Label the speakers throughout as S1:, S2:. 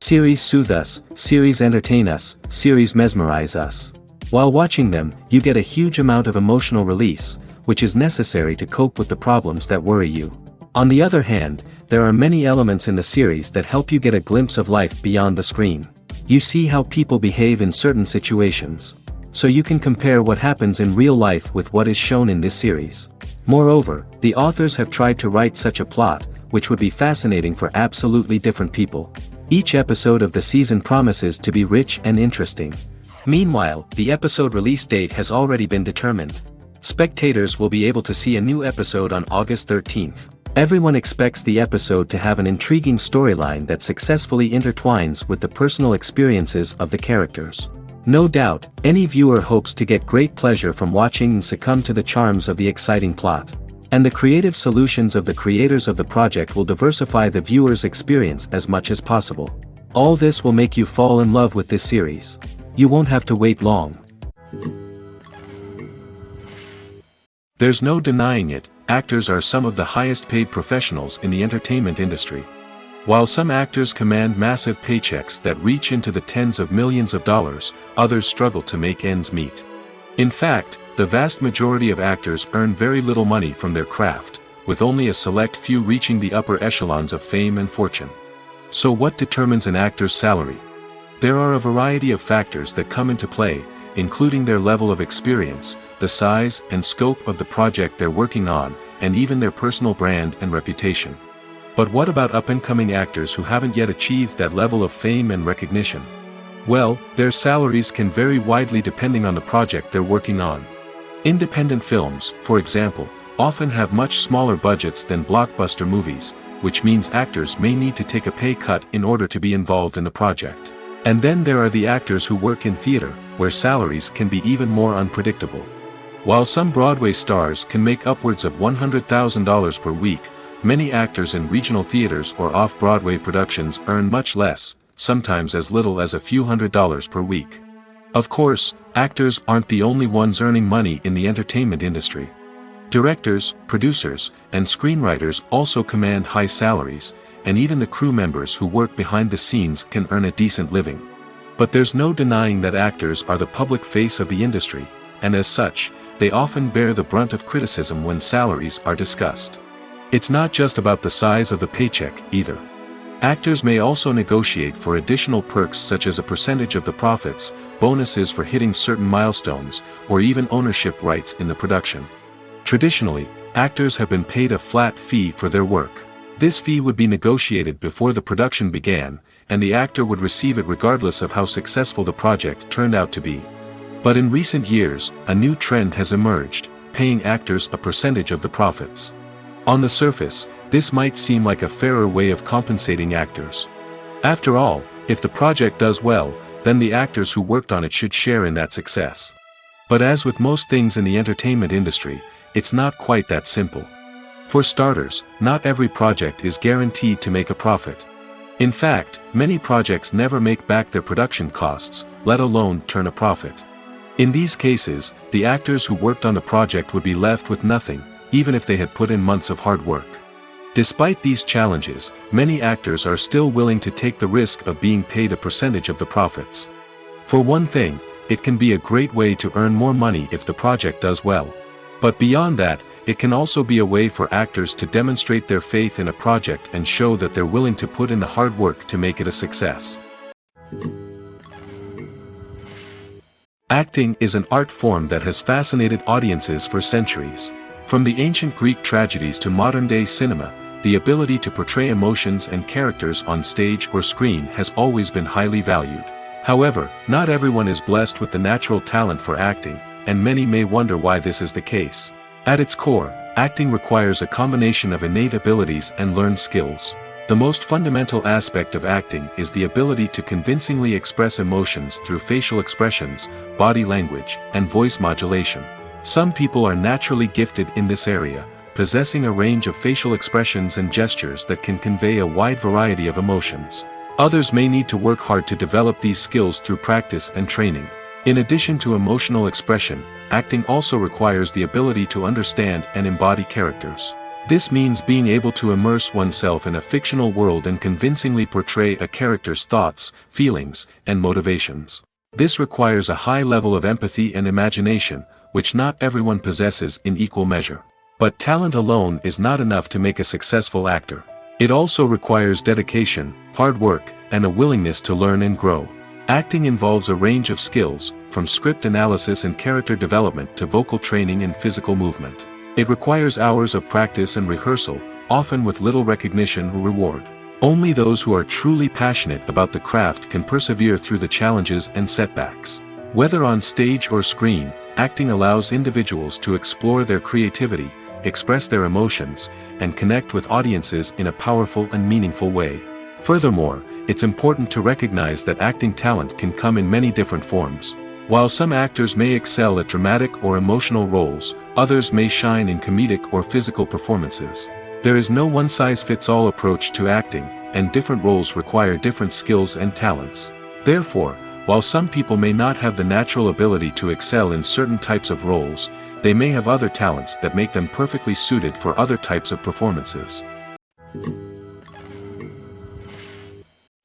S1: Series soothe us, series entertain us, series mesmerize us. While watching them, you get a huge amount of emotional release, which is necessary to cope with the problems that worry you. On the other hand, there are many elements in the series that help you get a glimpse of life beyond the screen. You see how people behave in certain situations. So you can compare what happens in real life with what is shown in this series. Moreover, the authors have tried to write such a plot, which would be fascinating for absolutely different people. Each episode of the season promises to be rich and interesting. Meanwhile, the episode release date has already been determined. Spectators will be able to see a new episode on August 13th. Everyone expects the episode to have an intriguing storyline that successfully intertwines with the personal experiences of the characters. No doubt, any viewer hopes to get great pleasure from watching and succumb to the charms of the exciting plot. And the creative solutions of the creators of the project will diversify the viewer's experience as much as possible. All this will make you fall in love with this series. You won't have to wait long. There's no denying it, actors are some of the highest paid professionals in the entertainment industry. While some actors command massive paychecks that reach into the tens of millions of dollars, others struggle to make ends meet. In fact, the vast majority of actors earn very little money from their craft, with only a select few reaching the upper echelons of fame and fortune. So what determines an actor's salary? There are a variety of factors that come into play, including their level of experience, the size and scope of the project they're working on, and even their personal brand and reputation. But what about up-and-coming actors who haven't yet achieved that level of fame and recognition? Well, their salaries can vary widely depending on the project they're working on. Independent films, for example, often have much smaller budgets than blockbuster movies, which means actors may need to take a pay cut in order to be involved in the project. And then there are the actors who work in theater, where salaries can be even more unpredictable. While some Broadway stars can make upwards of $100,000 per week, many actors in regional theaters or off-Broadway productions earn much less, sometimes as little as a few $100s per week. Of course, actors aren't the only ones earning money in the entertainment industry. Directors, producers, and screenwriters also command high salaries, and even the crew members who work behind the scenes can earn a decent living. But there's no denying that actors are the public face of the industry, and as such, they often bear the brunt of criticism when salaries are discussed. It's not just about the size of the paycheck, either. Actors may also negotiate for additional perks such as a percentage of the profits, bonuses for hitting certain milestones, or even ownership rights in the production. Traditionally, actors have been paid a flat fee for their work. This fee would be negotiated before the production began, and the actor would receive it regardless of how successful the project turned out to be. But in recent years, a new trend has emerged, paying actors a percentage of the profits. On the surface, this might seem like a fairer way of compensating actors. After all, if the project does well, then the actors who worked on it should share in that success. But as with most things in the entertainment industry, it's not quite that simple. For starters, not every project is guaranteed to make a profit. In fact, many projects never make back their production costs, let alone turn a profit. In these cases, the actors who worked on the project would be left with nothing, even if they had put in months of hard work. Despite these challenges, many actors are still willing to take the risk of being paid a percentage of the profits. For one thing, it can be a great way to earn more money if the project does well. But beyond that, it can also be a way for actors to demonstrate their faith in a project and show that they're willing to put in the hard work to make it a success. Acting is an art form that has fascinated audiences for centuries. From the ancient Greek tragedies to modern-day cinema, the ability to portray emotions and characters on stage or screen has always been highly valued. However, not everyone is blessed with the natural talent for acting, and many may wonder why this is the case. At its core, acting requires a combination of innate abilities and learned skills. The most fundamental aspect of acting is the ability to convincingly express emotions through facial expressions, body language, and voice modulation. Some people are naturally gifted in this area, possessing a range of facial expressions and gestures that can convey a wide variety of emotions. Others may need to work hard to develop these skills through practice and training. In addition to emotional expression, acting also requires the ability to understand and embody characters. This means being able to immerse oneself in a fictional world and convincingly portray a character's thoughts, feelings, and motivations. This requires a high level of empathy and imagination, which not everyone possesses in equal measure. But talent alone is not enough to make a successful actor. It also requires dedication, hard work, and a willingness to learn and grow. Acting involves a range of skills, from script analysis and character development to vocal training and physical movement. It requires hours of practice and rehearsal, often with little recognition or reward. Only those who are truly passionate about the craft can persevere through the challenges and setbacks. Whether on stage or screen, acting allows individuals to explore their creativity, express their emotions, and connect with audiences in a powerful and meaningful way. Furthermore, it's important to recognize that acting talent can come in many different forms. While some actors may excel at dramatic or emotional roles, others may shine in comedic or physical performances. There is no one-size-fits-all approach to acting, and different roles require different skills and talents. Therefore, while some people may not have the natural ability to excel in certain types of roles, they may have other talents that make them perfectly suited for other types of performances.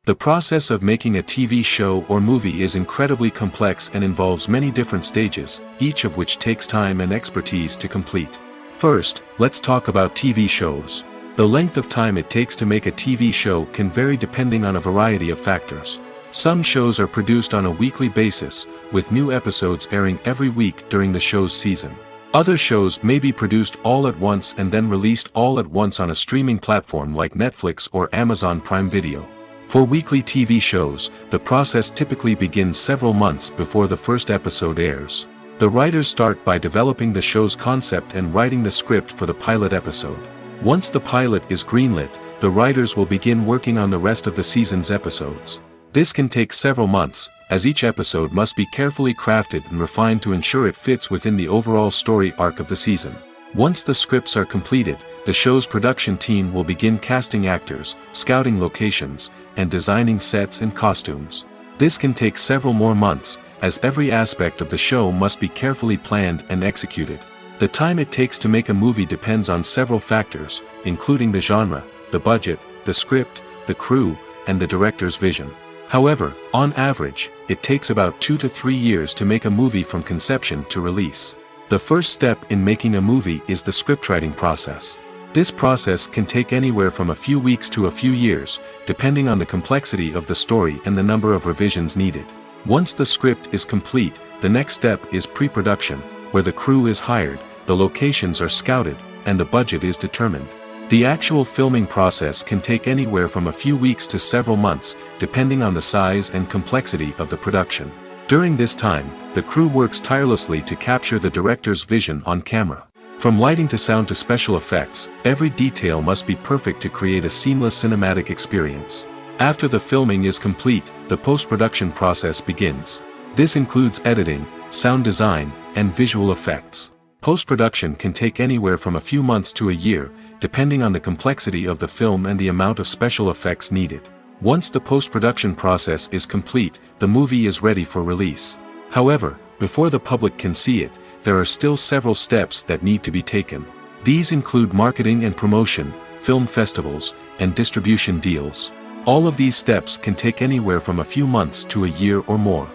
S1: The process of making a TV show or movie is incredibly complex and involves many different stages, each of which takes time and expertise to complete. First, let's talk about TV shows. The length of time it takes to make a TV show can vary depending on a variety of factors. Some shows are produced on a weekly basis, with new episodes airing every week during the show's season. Other shows may be produced all at once and then released all at once on a streaming platform like Netflix or Amazon Prime Video. For weekly TV shows, the process typically begins several months before the first episode airs. The writers start by developing the show's concept and writing the script for the pilot episode. Once the pilot is greenlit, the writers will begin working on the rest of the season's episodes. This can take several months, as each episode must be carefully crafted and refined to ensure it fits within the overall story arc of the season. Once the scripts are completed, the show's production team will begin casting actors, scouting locations, and designing sets and costumes. This can take several more months, as every aspect of the show must be carefully planned and executed. The time it takes to make a movie depends on several factors, including the genre, the budget, the script, the crew, and the director's vision. However, on average, it takes about 2 to 3 years to make a movie from conception to release. The first step in making a movie is the scriptwriting process. This process can take anywhere from a few weeks to a few years, depending on the complexity of the story and the number of revisions needed. Once the script is complete, the next step is pre-production, where the crew is hired, the locations are scouted, and the budget is determined. The actual filming process can take anywhere from a few weeks to several months, depending on the size and complexity of the production. During this time, the crew works tirelessly to capture the director's vision on camera. From lighting to sound to special effects, every detail must be perfect to create a seamless cinematic experience. After the filming is complete, the post-production process begins. This includes editing, sound design, and visual effects. Post-production can take anywhere from a few months to a year, depending on the complexity of the film and the amount of special effects needed. Once the post-production process is complete, the movie is ready for release. However, before the public can see it, there are still several steps that need to be taken. These include marketing and promotion, film festivals, and distribution deals. All of these steps can take anywhere from a few months to a year or more.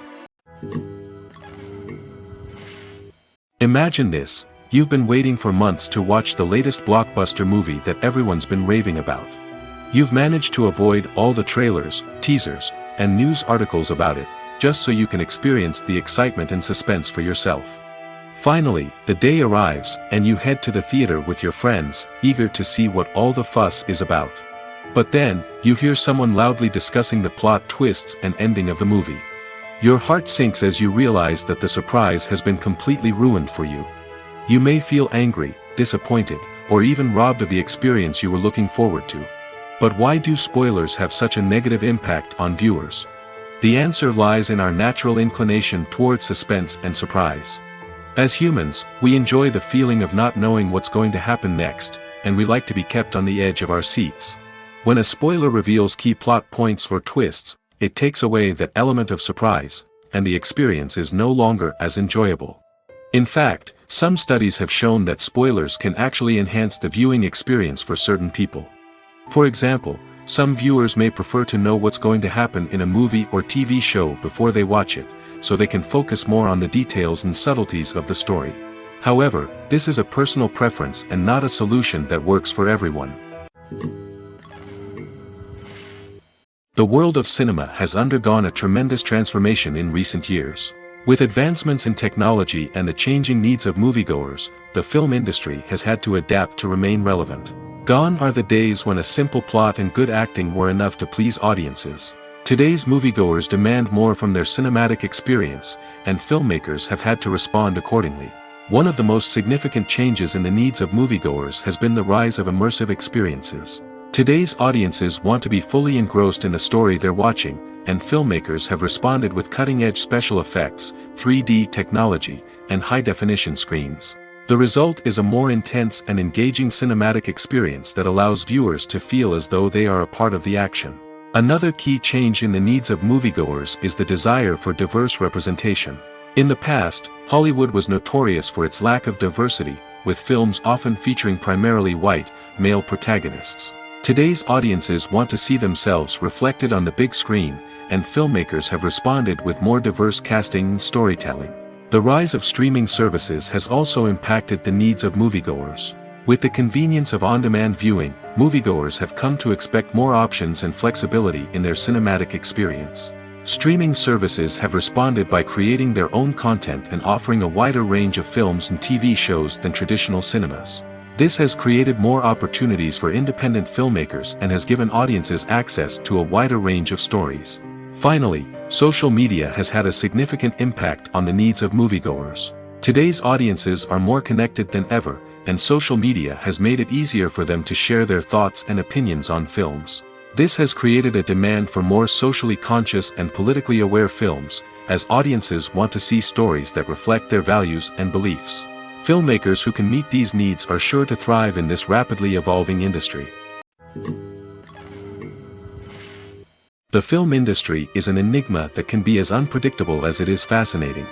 S1: Imagine this: you've been waiting for months to watch the latest blockbuster movie that everyone's been raving about. You've managed to avoid all the trailers, teasers, and news articles about it, just so you can experience the excitement and suspense for yourself. Finally, the day arrives, and you head to the theater with your friends, eager to see what all the fuss is about. But then, you hear someone loudly discussing the plot twists and ending of the movie. Your heart sinks as you realize that the surprise has been completely ruined for you. You may feel angry, disappointed, or even robbed of the experience you were looking forward to. But why do spoilers have such a negative impact on viewers? The answer lies in our natural inclination toward suspense and surprise. As humans, we enjoy the feeling of not knowing what's going to happen next, and we like to be kept on the edge of our seats. When a spoiler reveals key plot points or twists, it takes away that element of surprise, and the experience is no longer as enjoyable. In fact, some studies have shown that spoilers can actually enhance the viewing experience for certain people. For example, some viewers may prefer to know what's going to happen in a movie or TV show before they watch it, so they can focus more on the details and subtleties of the story. However, this is a personal preference and not a solution that works for everyone. The world of cinema has undergone a tremendous transformation in recent years. With advancements in technology and the changing needs of moviegoers, the film industry has had to adapt to remain relevant. Gone are the days when a simple plot and good acting were enough to please audiences. Today's moviegoers demand more from their cinematic experience, and filmmakers have had to respond accordingly. One of the most significant changes in the needs of moviegoers has been the rise of immersive experiences. Today's audiences want to be fully engrossed in the story they're watching, and filmmakers have responded with cutting-edge special effects, 3D technology, and high-definition screens. The result is a more intense and engaging cinematic experience that allows viewers to feel as though they are a part of the action. Another key change in the needs of moviegoers is the desire for diverse representation. In the past, Hollywood was notorious for its lack of diversity, with films often featuring primarily white, male protagonists. Today's audiences want to see themselves reflected on the big screen, and filmmakers have responded with more diverse casting and storytelling. The rise of streaming services has also impacted the needs of moviegoers. With the convenience of on-demand viewing, moviegoers have come to expect more options and flexibility in their cinematic experience. Streaming services have responded by creating their own content and offering a wider range of films and TV shows than traditional cinemas. This has created more opportunities for independent filmmakers and has given audiences access to a wider range of stories. Finally, social media has had a significant impact on the needs of moviegoers. Today's audiences are more connected than ever, and social media has made it easier for them to share their thoughts and opinions on films. This has created a demand for more socially conscious and politically aware films, as audiences want to see stories that reflect their values and beliefs. Filmmakers who can meet these needs are sure to thrive in this rapidly evolving industry. The film industry is an enigma that can be as unpredictable as it is fascinating.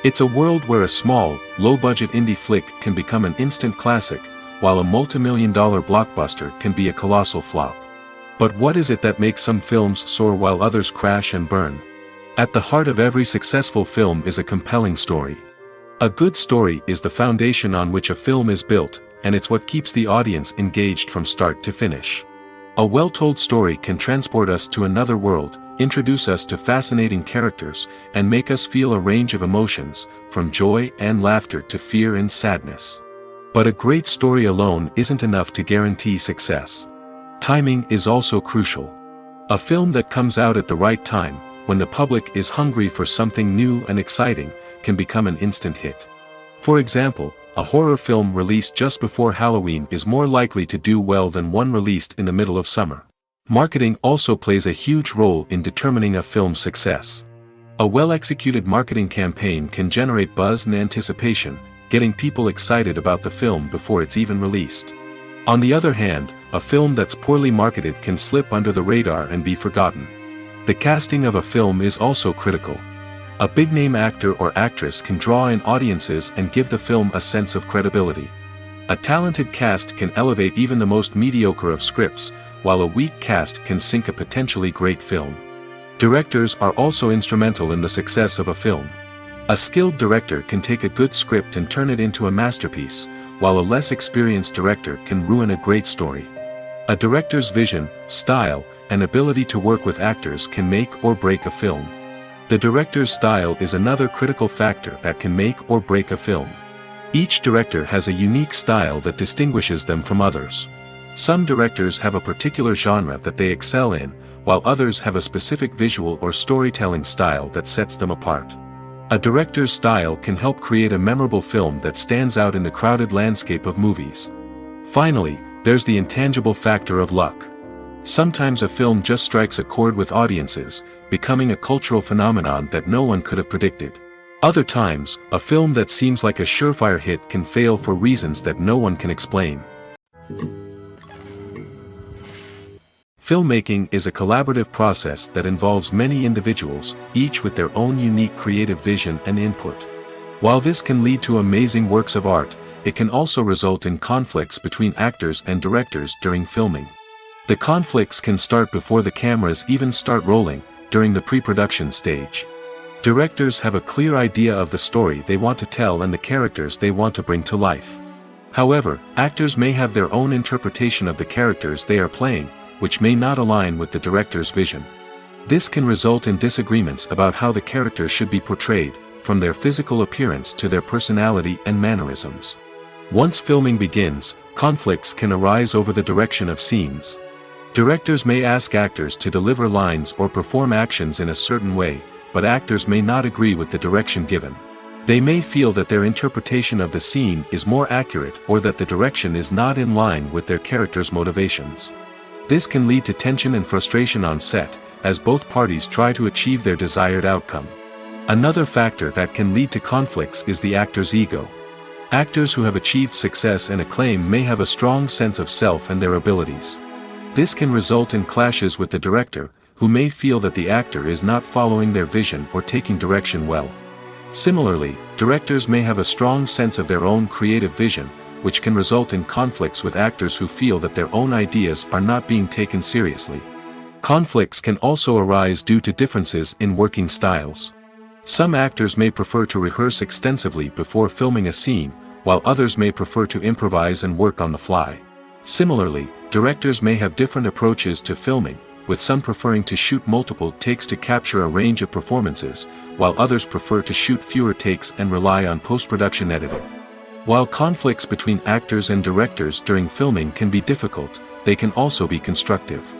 S1: It's a world where a small, low-budget indie flick can become an instant classic, while a multi-million-dollar blockbuster can be a colossal flop. But what is it that makes some films soar while others crash and burn? At the heart of every successful film is a compelling story. A good story is the foundation on which a film is built, and it's what keeps the audience engaged from start to finish. A well-told story can transport us to another world, introduce us to fascinating characters, and make us feel a range of emotions, from joy and laughter to fear and sadness. But a great story alone isn't enough to guarantee success. Timing is also crucial. A film that comes out at the right time, when the public is hungry for something new and exciting, can become an instant hit. For example, a horror film released just before Halloween is more likely to do well than one released in the middle of summer. Marketing also plays a huge role in determining a film's success. A well-executed marketing campaign can generate buzz and anticipation, getting people excited about the film before it's even released. On the other hand, a film that's poorly marketed can slip under the radar and be forgotten. The casting of a film is also critical. A big-name actor or actress can draw in audiences and give the film a sense of credibility. A talented cast can elevate even the most mediocre of scripts, while a weak cast can sink a potentially great film. Directors are also instrumental in the success of a film. A skilled director can take a good script and turn it into a masterpiece, while a less experienced director can ruin a great story. A director's vision, style, and ability to work with actors can make or break a film. The director's style is another critical factor that can make or break a film. Each director has a unique style that distinguishes them from others. Some directors have a particular genre that they excel in, while others have a specific visual or storytelling style that sets them apart. A director's style can help create a memorable film that stands out in the crowded landscape of movies. Finally, there's the intangible factor of luck. Sometimes a film just strikes a chord with audiences, becoming a cultural phenomenon that no one could have predicted. Other times, a film that seems like a surefire hit can fail for reasons that no one can explain. Filmmaking is a collaborative process that involves many individuals, each with their own unique creative vision and input. While this can lead to amazing works of art, it can also result in conflicts between actors and directors during filming. The conflicts can start before the cameras even start rolling, during the pre-production stage. Directors have a clear idea of the story they want to tell and the characters they want to bring to life. However, actors may have their own interpretation of the characters they are playing, which may not align with the director's vision. This can result in disagreements about how the characters should be portrayed, from their physical appearance to their personality and mannerisms. Once filming begins, conflicts can arise over the direction of scenes. Directors may ask actors to deliver lines or perform actions in a certain way, but actors may not agree with the direction given. They may feel that their interpretation of the scene is more accurate or that the direction is not in line with their character's motivations. This can lead to tension and frustration on set, as both parties try to achieve their desired outcome. Another factor that can lead to conflicts is the actor's ego. Actors who have achieved success and acclaim may have a strong sense of self and their abilities. This can result in clashes with the director, who may feel that the actor is not following their vision or taking direction well. Similarly, directors may have a strong sense of their own creative vision, which can result in conflicts with actors who feel that their own ideas are not being taken seriously. Conflicts can also arise due to differences in working styles. Some actors may prefer to rehearse extensively before filming a scene, while others may prefer to improvise and work on the fly. Similarly, directors may have different approaches to filming, with some preferring to shoot multiple takes to capture a range of performances, while others prefer to shoot fewer takes and rely on post-production editing. While conflicts between actors and directors during filming can be difficult, they can also be constructive.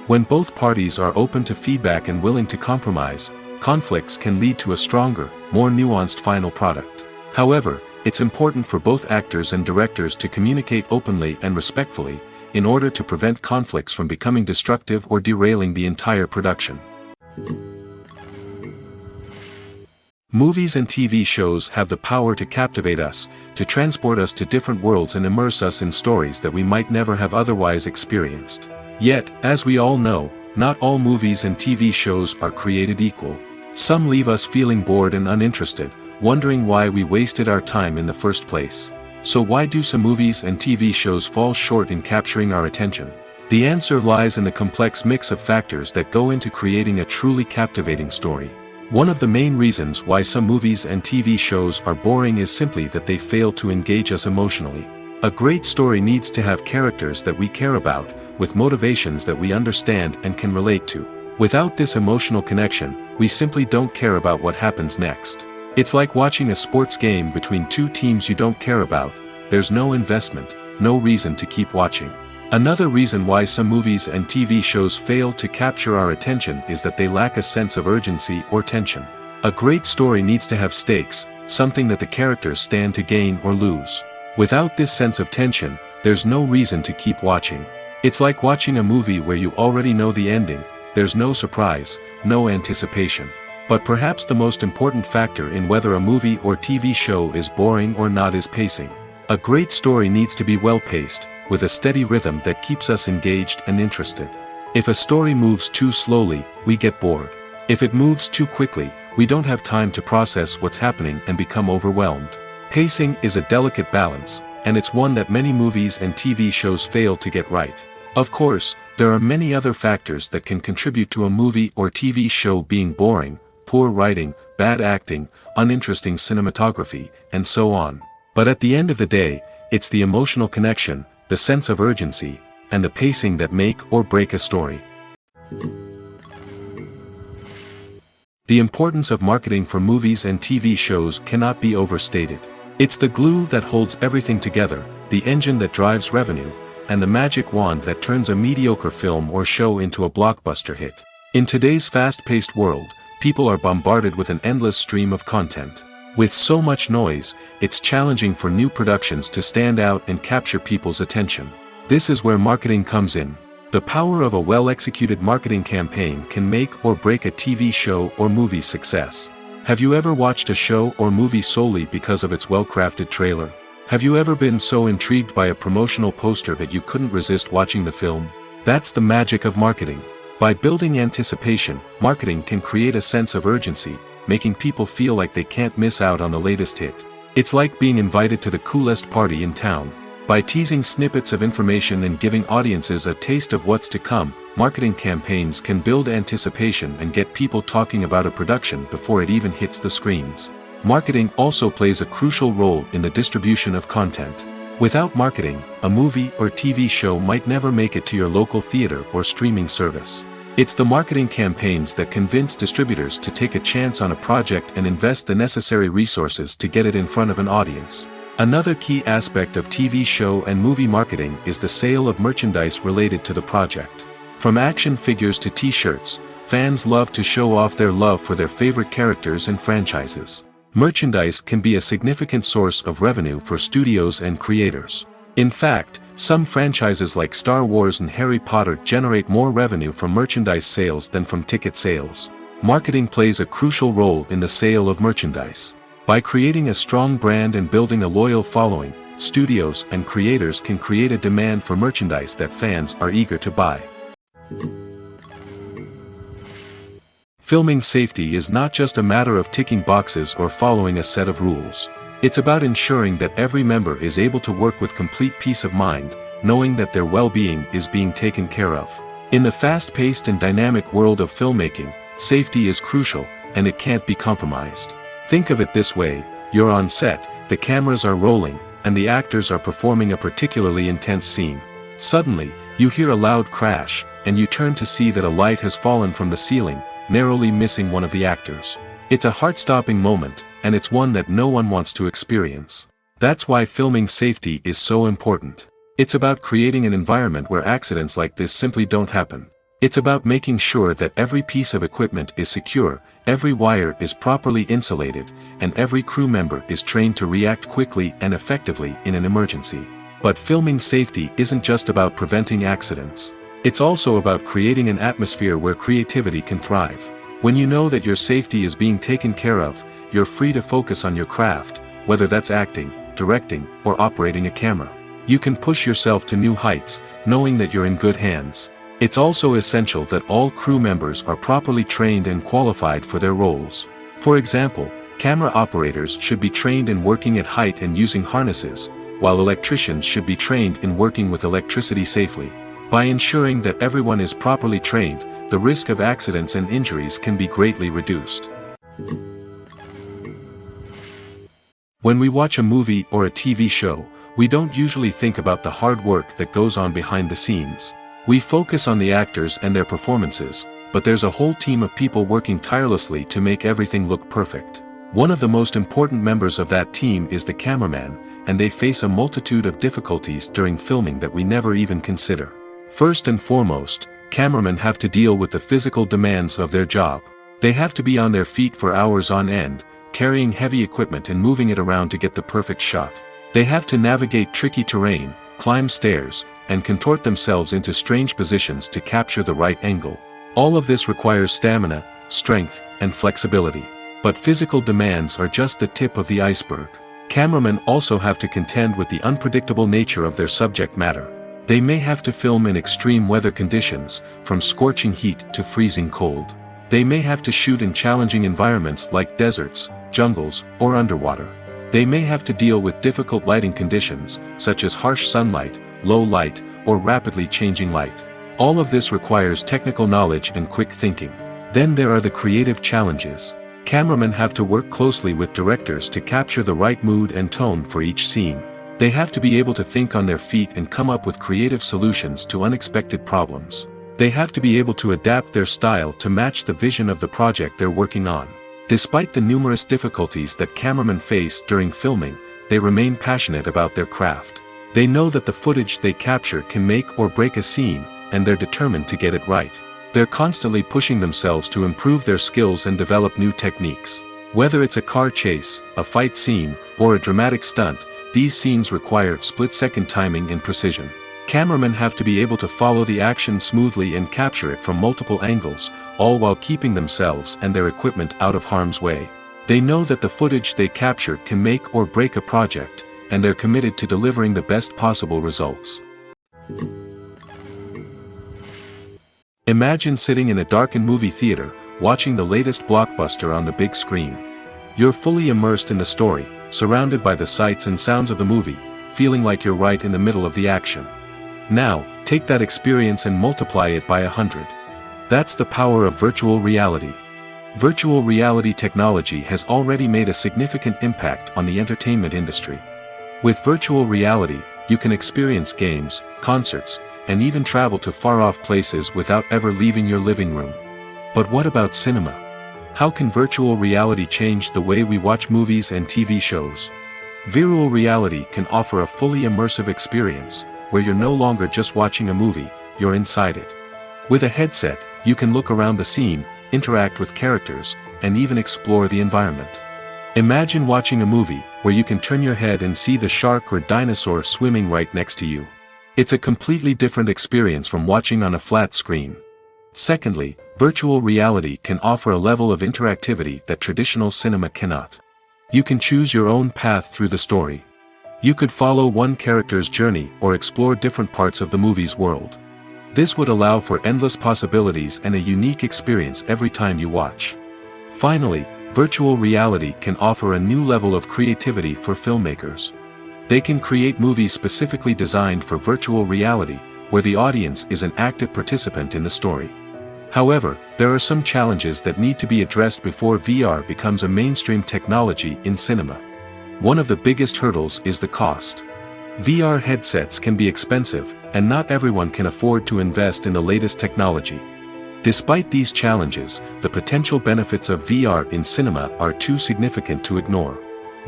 S1: When both parties are open to feedback and willing to compromise, conflicts can lead to a stronger, more nuanced final product. However, it's important for both actors and directors to communicate openly and respectfully, in order to prevent conflicts from becoming destructive or derailing the entire production. Movies and TV shows have the power to captivate us, to transport us to different worlds and immerse us in stories that we might never have otherwise experienced. Yet, as we all know, not all movies and TV shows are created equal. Some leave us feeling bored and uninterested, wondering why we wasted our time in the first place. So why do some movies and TV shows fall short in capturing our attention? The answer lies in the complex mix of factors that go into creating a truly captivating story. One of the main reasons why some movies and TV shows are boring is simply that they fail to engage us emotionally. A great story needs to have characters that we care about, with motivations that we understand and can relate to. Without this emotional connection, we simply don't care about what happens next. It's like watching a sports game between two teams you don't care about. There's no investment, no reason to keep watching. Another reason why some movies and TV shows fail to capture our attention is that they lack a sense of urgency or tension. A great story needs to have stakes, something that the characters stand to gain or lose. Without this sense of tension, there's no reason to keep watching. It's like watching a movie where you already know the ending. There's no surprise, no anticipation. But perhaps the most important factor in whether a movie or TV show is boring or not is pacing. A great story needs to be well-paced, with a steady rhythm that keeps us engaged and interested. If a story moves too slowly, we get bored. If it moves too quickly, we don't have time to process what's happening and become overwhelmed. Pacing is a delicate balance, and it's one that many movies and TV shows fail to get right. Of course, there are many other factors that can contribute to a movie or TV show being boring: poor writing, bad acting, uninteresting cinematography, and so on. But at the end of the day, it's the emotional connection, the sense of urgency, and the pacing that make or break a story. The importance of marketing for movies and TV shows cannot be overstated. It's the glue that holds everything together, the engine that drives revenue, and the magic wand that turns a mediocre film or show into a blockbuster hit. In today's fast-paced world, people are bombarded with an endless stream of content. With so much noise, it's challenging for new productions to stand out and capture people's attention. This is where marketing comes in. The power of a well-executed marketing campaign can make or break a TV show or movie's success. Have you ever watched a show or movie solely because of its well-crafted trailer? Have you ever been so intrigued by a promotional poster that you couldn't resist watching the film? That's the magic of marketing. By building anticipation, marketing can create a sense of urgency, making people feel like they can't miss out on the latest hit. It's like being invited to the coolest party in town. By teasing snippets of information and giving audiences a taste of what's to come, marketing campaigns can build anticipation and get people talking about a production before it even hits the screens. Marketing also plays a crucial role in the distribution of content. Without marketing, a movie or TV show might never make it to your local theater or streaming service. It's the marketing campaigns that convince distributors to take a chance on a project and invest the necessary resources to get it in front of an audience. Another key aspect of TV show and movie marketing is the sale of merchandise related to the project. From action figures to t-shirts, fans love to show off their love for their favorite characters and franchises. Merchandise can be a significant source of revenue for studios and creators. In fact, some franchises like Star Wars and Harry Potter generate more revenue from merchandise sales than from ticket sales. Marketing plays a crucial role in the sale of merchandise. By creating a strong brand and building a loyal following, studios and creators can create a demand for merchandise that fans are eager to buy. Filming safety is not just a matter of ticking boxes or following a set of rules. It's about ensuring that every member is able to work with complete peace of mind, knowing that their well-being is being taken care of. In the fast-paced and dynamic world of filmmaking, safety is crucial, and it can't be compromised. Think of it this way: you're on set, the cameras are rolling, and the actors are performing a particularly intense scene. Suddenly, you hear a loud crash, and you turn to see that a light has fallen from the ceiling, narrowly missing one of the actors. It's a heart-stopping moment, and it's one that no one wants to experience. That's why filming safety is so important. It's about creating an environment where accidents like this simply don't happen. It's about making sure that every piece of equipment is secure, every wire is properly insulated, and every crew member is trained to react quickly and effectively in an emergency. But filming safety isn't just about preventing accidents. It's also about creating an atmosphere where creativity can thrive. When you know that your safety is being taken care of, you're free to focus on your craft, whether that's acting, directing, or operating a camera. You can push yourself to new heights, knowing that you're in good hands. It's also essential that all crew members are properly trained and qualified for their roles. For example, camera operators should be trained in working at height and using harnesses, while electricians should be trained in working with electricity safely. By ensuring that everyone is properly trained, the risk of accidents and injuries can be greatly reduced. When we watch a movie or a TV show, we don't usually think about the hard work that goes on behind the scenes. We focus on the actors and their performances, but there's a whole team of people working tirelessly to make everything look perfect. One of the most important members of that team is the cameraman, and they face a multitude of difficulties during filming that we never even consider. First and foremost, cameramen have to deal with the physical demands of their job. They have to be on their feet for hours on end, carrying heavy equipment and moving it around to get the perfect shot. They have to navigate tricky terrain, climb stairs, and contort themselves into strange positions to capture the right angle. All of this requires stamina, strength, and flexibility. But physical demands are just the tip of the iceberg. Cameramen also have to contend with the unpredictable nature of their subject matter. They may have to film in extreme weather conditions, from scorching heat to freezing cold. They may have to shoot in challenging environments like deserts, jungles, or underwater. They may have to deal with difficult lighting conditions, such as harsh sunlight, low light, or rapidly changing light. All of this requires technical knowledge and quick thinking. Then there are the creative challenges. Cameramen have to work closely with directors to capture the right mood and tone for each scene. They have to be able to think on their feet and come up with creative solutions to unexpected problems. They have to be able to adapt their style to match the vision of the project they're working on. Despite the numerous difficulties that cameramen face during filming, they remain passionate about their craft. They know that the footage they capture can make or break a scene, and they're determined to get it right. They're constantly pushing themselves to improve their skills and develop new techniques. Whether it's a car chase, a fight scene, or a dramatic stunt, these scenes require split-second timing and precision. Cameramen have to be able to follow the action smoothly and capture it from multiple angles, all while keeping themselves and their equipment out of harm's way. They know that the footage they capture can make or break a project, and they're committed to delivering the best possible results. Imagine sitting in a darkened movie theater, watching the latest blockbuster on the big screen. You're fully immersed in the story, surrounded by the sights and sounds of the movie, feeling like you're right in the middle of the action. Now, take that experience and multiply it by 100. That's the power of virtual reality. Virtual reality technology has already made a significant impact on the entertainment industry. With virtual reality, you can experience games, concerts, and even travel to far-off places without ever leaving your living room. But what about cinema? How can virtual reality change the way we watch movies and TV shows? Virtual reality can offer a fully immersive experience, where you're no longer just watching a movie, you're inside it. With a headset, you can look around the scene, interact with characters, and even explore the environment. Imagine watching a movie where you can turn your head and see the shark or dinosaur swimming right next to you. It's a completely different experience from watching on a flat screen. Secondly, virtual reality can offer a level of interactivity that traditional cinema cannot. You can choose your own path through the story. You could follow one character's journey or explore different parts of the movie's world. This would allow for endless possibilities and a unique experience every time you watch. Finally, virtual reality can offer a new level of creativity for filmmakers. They can create movies specifically designed for virtual reality, where the audience is an active participant in the story. However, there are some challenges that need to be addressed before VR becomes a mainstream technology in cinema. One of the biggest hurdles is the cost. VR headsets can be expensive, and not everyone can afford to invest in the latest technology. Despite these challenges, the potential benefits of VR in cinema are too significant to ignore.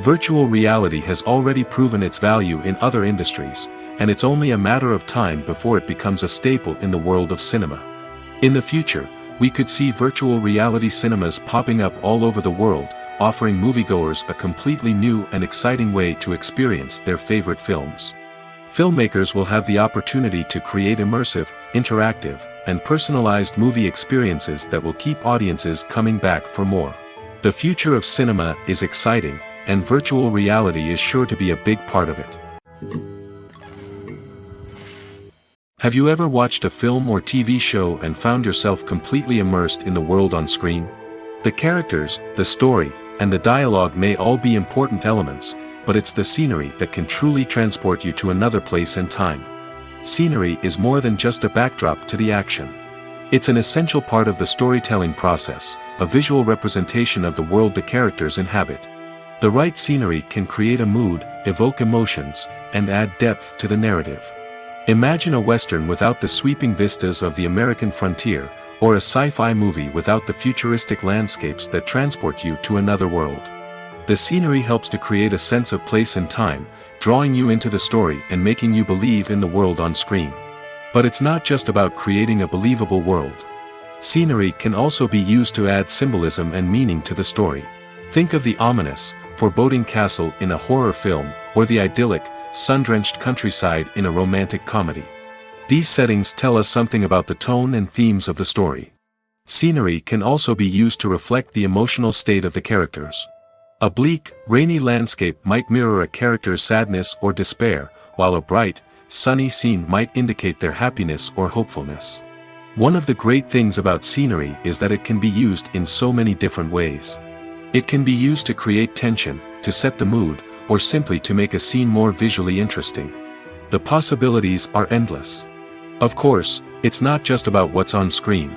S1: Virtual reality has already proven its value in other industries, and it's only a matter of time before it becomes a staple in the world of cinema. In the future, we could see virtual reality cinemas popping up all over the world, offering moviegoers a completely new and exciting way to experience their favorite films. Filmmakers will have the opportunity to create immersive, interactive, and personalized movie experiences that will keep audiences coming back for more. The future of cinema is exciting, and virtual reality is sure to be a big part of it. Have you ever watched a film or TV show and found yourself completely immersed in the world on screen? The characters, the story, and the dialogue may all be important elements, but it's the scenery that can truly transport you to another place and time. Scenery is more than just a backdrop to the action. It's an essential part of the storytelling process, a visual representation of the world the characters inhabit. The right scenery can create a mood, evoke emotions, and add depth to the narrative. Imagine a Western without the sweeping vistas of the American frontier, or a sci-fi movie without the futuristic landscapes that transport you to another world. The scenery helps to create a sense of place and time, drawing you into the story and making you believe in the world on screen. But it's not just about creating a believable world. Scenery can also be used to add symbolism and meaning to the story. Think of the ominous, foreboding castle in a horror film, or the idyllic, sun-drenched countryside in a romantic comedy. These settings tell us something about the tone and themes of the story. Scenery can also be used to reflect the emotional state of the characters. A bleak, rainy landscape might mirror a character's sadness or despair, while a bright, sunny scene might indicate their happiness or hopefulness. One of the great things about scenery is that it can be used in so many different ways. It can be used to create tension, to set the mood, or simply to make a scene more visually interesting. The possibilities are endless. Of course, it's not just about what's on screen.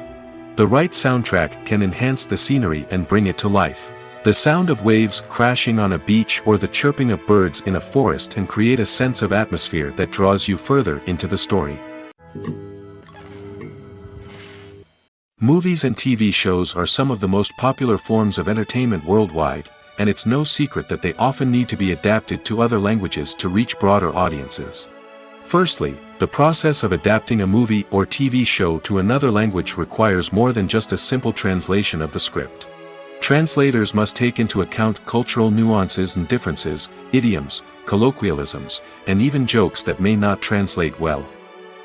S1: The right soundtrack can enhance the scenery and bring it to life. The sound of waves crashing on a beach or the chirping of birds in a forest can create a sense of atmosphere that draws you further into the story. Movies and TV shows are some of the most popular forms of entertainment worldwide, and it's no secret that they often need to be adapted to other languages to reach broader audiences. Firstly, the process of adapting a movie or TV show to another language requires more than just a simple translation of the script. Translators must take into account cultural nuances and differences, idioms, colloquialisms, and even jokes that may not translate well.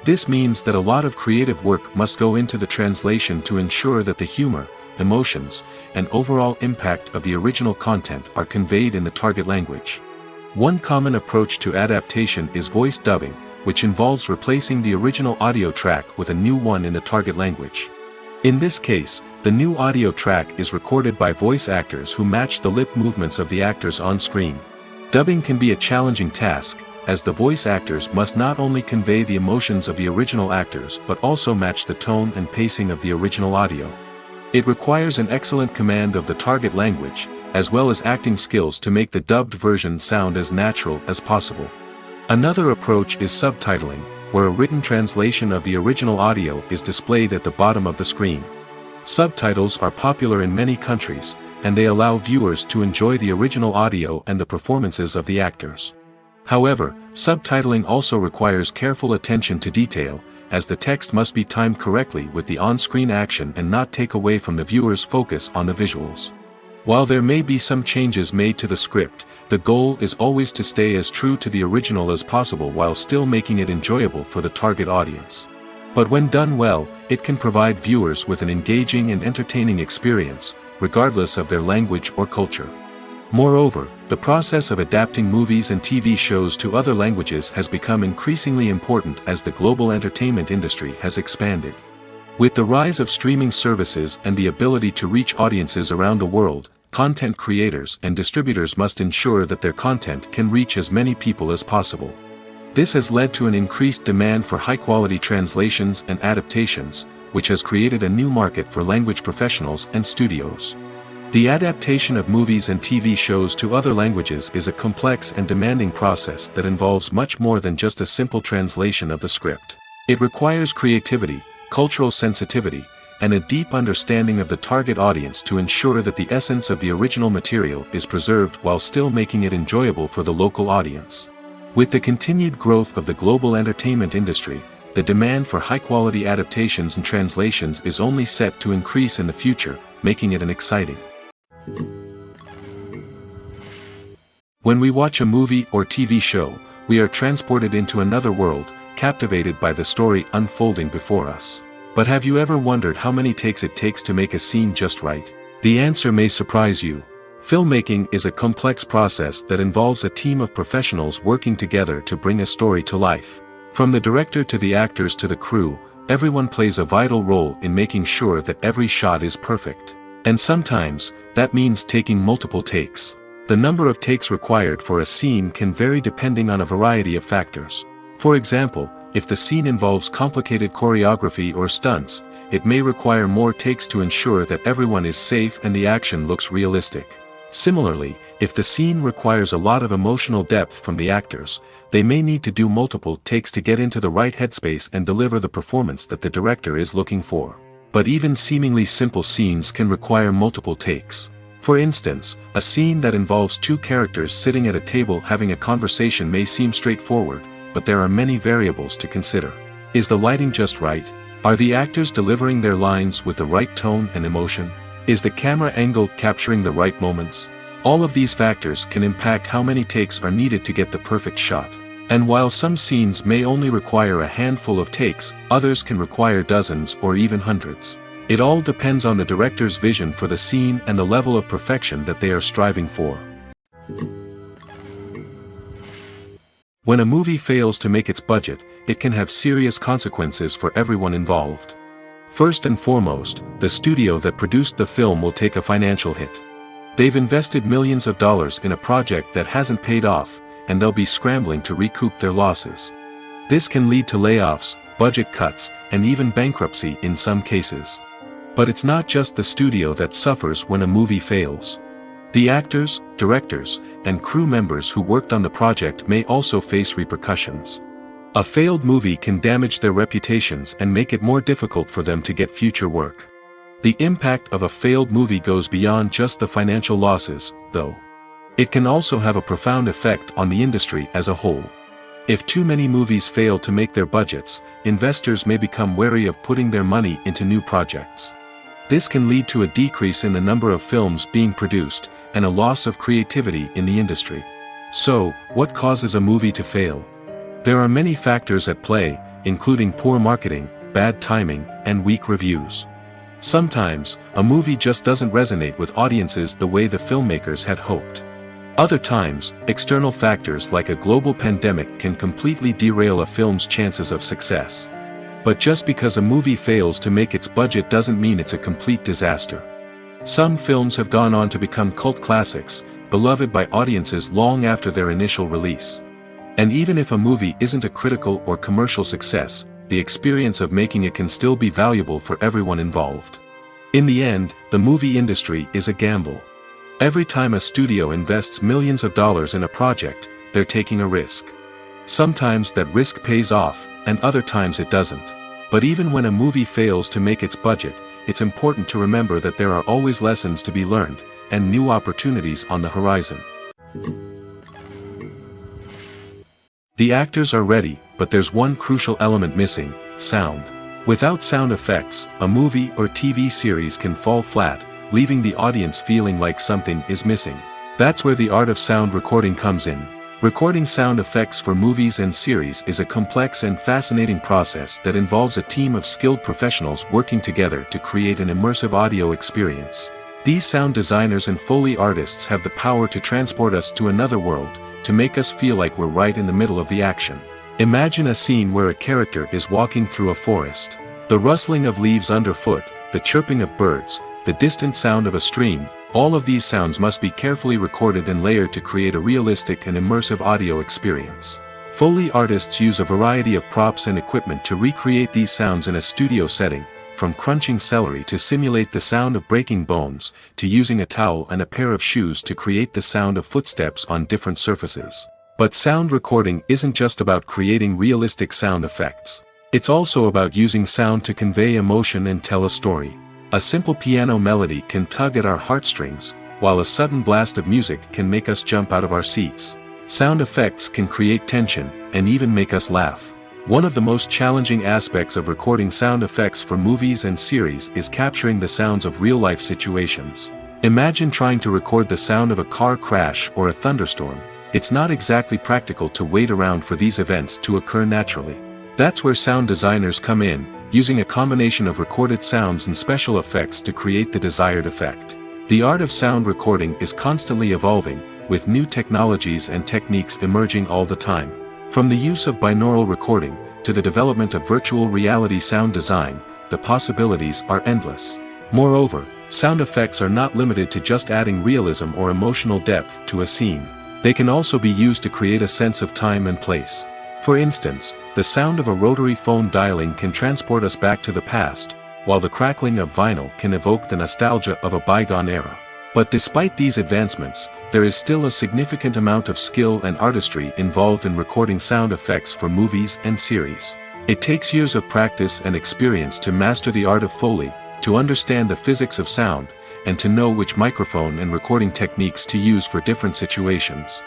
S1: This means that a lot of creative work must go into the translation to ensure that the humor, emotions, and overall impact of the original content are conveyed in the target language. One common approach to adaptation is voice dubbing, which involves replacing the original audio track with a new one in the target language. In this case, The new audio track is recorded by voice actors who match the lip movements of the actors on screen. Dubbing can be a challenging task, as the voice actors must not only convey the emotions of the original actors but also match the tone and pacing of the original audio. It requires an excellent command of the target language, as well as acting skills to make the dubbed version sound as natural as possible. Another approach is subtitling, where a written translation of the original audio is displayed at the bottom of the screen. Subtitles are popular in many countries, and they allow viewers to enjoy the original audio and the performances of the actors. However, subtitling also requires careful attention to detail, as the text must be timed correctly with the on-screen action and not take away from the viewer's focus on the visuals. While there may be some changes made to the script, the goal is always to stay as true to the original as possible while still making it enjoyable for the target audience. But when done well, it can provide viewers with an engaging and entertaining experience, regardless of their language or culture. Moreover, the process of adapting movies and TV shows to other languages has become increasingly important as the global entertainment industry has expanded. With the rise of streaming services and the ability to reach audiences around the world, content creators and distributors must ensure that their content can reach as many people as possible. This has led to an increased demand for high-quality translations and adaptations, which has created a new market for language professionals and studios. The adaptation of movies and TV shows to other languages is a complex and demanding process that involves much more than just a simple translation of the script. It requires creativity, cultural sensitivity, and a deep understanding of the target audience to ensure that the essence of the original material is preserved while still making it enjoyable for the local audience. With the continued growth of the global entertainment industry, the demand for high-quality adaptations and translations is only set to increase in the future, making it an exciting. When we watch a movie or TV show, we are transported into another world, captivated by the story unfolding before us. But have you ever wondered how many takes it takes to make a scene just right? The answer may surprise you. Filmmaking is a complex process that involves a team of professionals working together to bring a story to life. From the director to the actors to the crew, everyone plays a vital role in making sure that every shot is perfect. And sometimes, that means taking multiple takes. The number of takes required for a scene can vary depending on a variety of factors. For example, if the scene involves complicated choreography or stunts, it may require more takes to ensure that everyone is safe and the action looks realistic. Similarly, if the scene requires a lot of emotional depth from the actors, they may need to do multiple takes to get into the right headspace and deliver the performance that the director is looking for. But even seemingly simple scenes can require multiple takes. For instance, a scene that involves two characters sitting at a table having a conversation may seem straightforward, but there are many variables to consider. Is the lighting just right? Are the actors delivering their lines with the right tone and emotion? Is the camera angle capturing the right moments? All of these factors can impact how many takes are needed to get the perfect shot. And while some scenes may only require a handful of takes, others can require dozens or even hundreds. It all depends on the director's vision for the scene and the level of perfection that they are striving for. When a movie fails to make its budget, it can have serious consequences for everyone involved. First and foremost, the studio that produced the film will take a financial hit. They've invested millions of dollars in a project that hasn't paid off, and they'll be scrambling to recoup their losses. This can lead to layoffs, budget cuts, and even bankruptcy in some cases. But it's not just the studio that suffers when a movie fails. The actors, directors, and crew members who worked on the project may also face repercussions. A failed movie can damage their reputations and make it more difficult for them to get future work. The impact of a failed movie goes beyond just the financial losses, though. It can also have a profound effect on the industry as a whole. If too many movies fail to make their budgets, investors may become wary of putting their money into new projects. This can lead to a decrease in the number of films being produced, and a loss of creativity in the industry. So, what causes a movie to fail? There are many factors at play, including poor marketing, bad timing, and weak reviews. Sometimes, a movie just doesn't resonate with audiences the way the filmmakers had hoped. Other times, external factors like a global pandemic can completely derail a film's chances of success. But just because a movie fails to make its budget doesn't mean it's a complete disaster. Some films have gone on to become cult classics, beloved by audiences long after their initial release. And even if a movie isn't a critical or commercial success, the experience of making it can still be valuable for everyone involved. In the end, the movie industry is a gamble. Every time a studio invests millions of dollars in a project, they're taking a risk. Sometimes that risk pays off, and other times it doesn't. But even when a movie fails to make its budget, it's important to remember that there are always lessons to be learned, and new opportunities on the horizon. The actors are ready, but there's one crucial element missing: sound. Without sound effects, a movie or TV series can fall flat, leaving the audience feeling like something is missing. That's where the art of sound recording comes in. Recording sound effects for movies and series is a complex and fascinating process that involves a team of skilled professionals working together to create an immersive audio experience. These sound designers and Foley artists have the power to transport us to another world, to make us feel like we're right in the middle of the action. Imagine a scene where a character is walking through a forest. The rustling of leaves underfoot, the chirping of birds, the distant sound of a stream, all of these sounds must be carefully recorded and layered to create a realistic and immersive audio experience. Foley artists use a variety of props and equipment to recreate these sounds in a studio setting, from crunching celery to simulate the sound of breaking bones, to using a towel and a pair of shoes to create the sound of footsteps on different surfaces. But sound recording isn't just about creating realistic sound effects. It's also about using sound to convey emotion and tell a story. A simple piano melody can tug at our heartstrings, while a sudden blast of music can make us jump out of our seats. Sound effects can create tension, and even make us laugh. One of the most challenging aspects of recording sound effects for movies and series is capturing the sounds of real-life situations. Imagine trying to record the sound of a car crash or a thunderstorm. It's not exactly practical to wait around for these events to occur naturally. That's where sound designers come in, using a combination of recorded sounds and special effects to create the desired effect. The art of sound recording is constantly evolving, with new technologies and techniques emerging all the time. From the use of binaural recording, to the development of virtual reality sound design, the possibilities are endless. Moreover, sound effects are not limited to just adding realism or emotional depth to a scene. They can also be used to create a sense of time and place. For instance, the sound of a rotary phone dialing can transport us back to the past, while the crackling of vinyl can evoke the nostalgia of a bygone era. But despite these advancements, there is still a significant amount of skill and artistry involved in recording sound effects for movies and series. It takes years of practice and experience to master the art of Foley, to understand the physics of sound, and to know which microphone and recording techniques to use for different situations.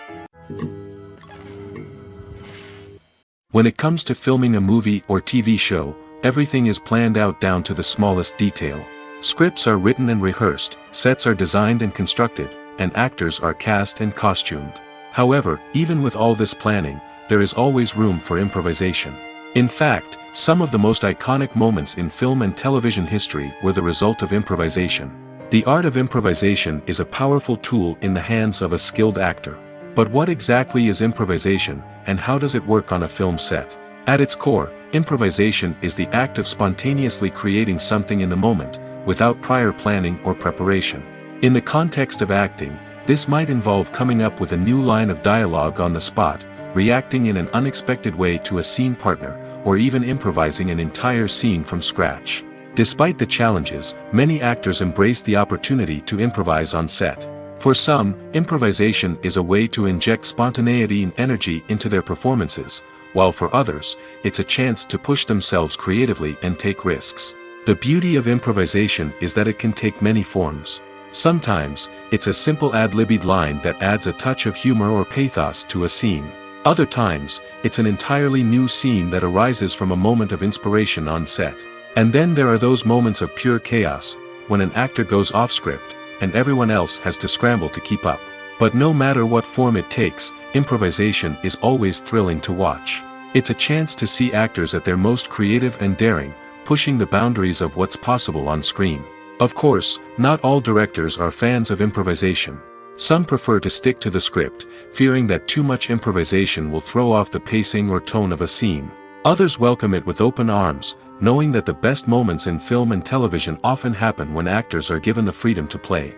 S1: When it comes to filming a movie or TV show, everything is planned out down to the smallest detail. Scripts are written and rehearsed, sets are designed and constructed, and actors are cast and costumed. However, even with all this planning, there is always room for improvisation. In fact, some of the most iconic moments in film and television history were the result of improvisation. The art of improvisation is a powerful tool in the hands of a skilled actor. But what exactly is improvisation, and how does it work on a film set? At its core, improvisation is the act of spontaneously creating something in the moment, without prior planning or preparation. In the context of acting, this might involve coming up with a new line of dialogue on the spot, reacting in an unexpected way to a scene partner, or even improvising an entire scene from scratch. Despite the challenges, many actors embrace the opportunity to improvise on set. For some, improvisation is a way to inject spontaneity and energy into their performances, while for others, it's a chance to push themselves creatively and take risks. The beauty of improvisation is that it can take many forms. Sometimes, it's a simple ad-libbed line that adds a touch of humor or pathos to a scene. Other times, it's an entirely new scene that arises from a moment of inspiration on set. And then there are those moments of pure chaos, when an actor goes off script, and everyone else has to scramble to keep up. But no matter what form it takes, improvisation is always thrilling to watch. It's a chance to see actors at their most creative and daring, pushing the boundaries of what's possible on screen. Of course, not all directors are fans of improvisation. Some prefer to stick to the script, fearing that too much improvisation will throw off the pacing or tone of a scene. Others welcome it with open arms, knowing that the best moments in film and television often happen when actors are given the freedom to play.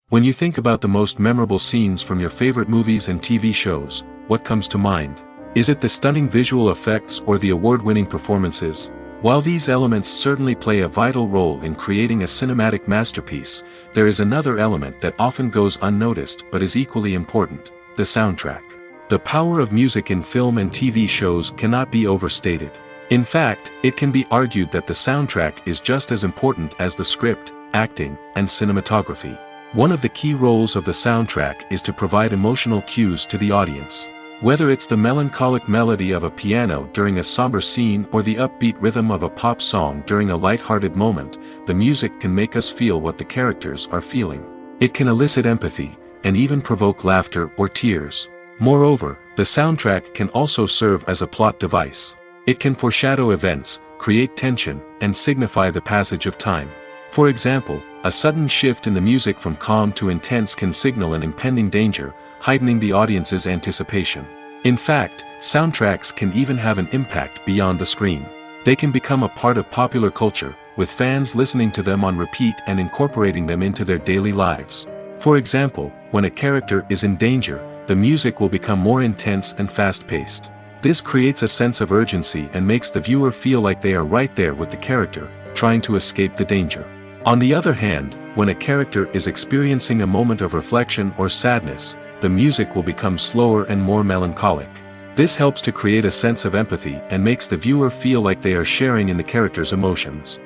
S1: When you think about the most memorable scenes from your favorite movies and TV shows, what comes to mind? Is it the stunning visual effects or the award-winning performances? While these elements certainly play a vital role in creating a cinematic masterpiece, there is another element that often goes unnoticed but is equally important: the soundtrack. The power of music in film and TV shows cannot be overstated. In fact, it can be argued that the soundtrack is just as important as the script, acting, and cinematography. One of the key roles of the soundtrack is to provide emotional cues to the audience. Whether it's the melancholic melody of a piano during a somber scene or the upbeat rhythm of a pop song during a light-hearted moment, the music can make us feel what the characters are feeling. It can elicit empathy, and even provoke laughter or tears. Moreover, the soundtrack can also serve as a plot device. It can foreshadow events, create tension, and signify the passage of time. For example, a sudden shift in the music from calm to intense can signal an impending danger, heightening the audience's anticipation. In fact, soundtracks can even have an impact beyond the screen. They can become a part of popular culture, with fans listening to them on repeat and incorporating them into their daily lives. For example, when a character is in danger, the music will become more intense and fast-paced. This creates a sense of urgency and makes the viewer feel like they are right there with the character, trying to escape the danger. On the other hand, when a character is experiencing a moment of reflection or sadness, the music will become slower and more melancholic. This helps to create a sense of empathy and makes the viewer feel like they are sharing in the character's emotions.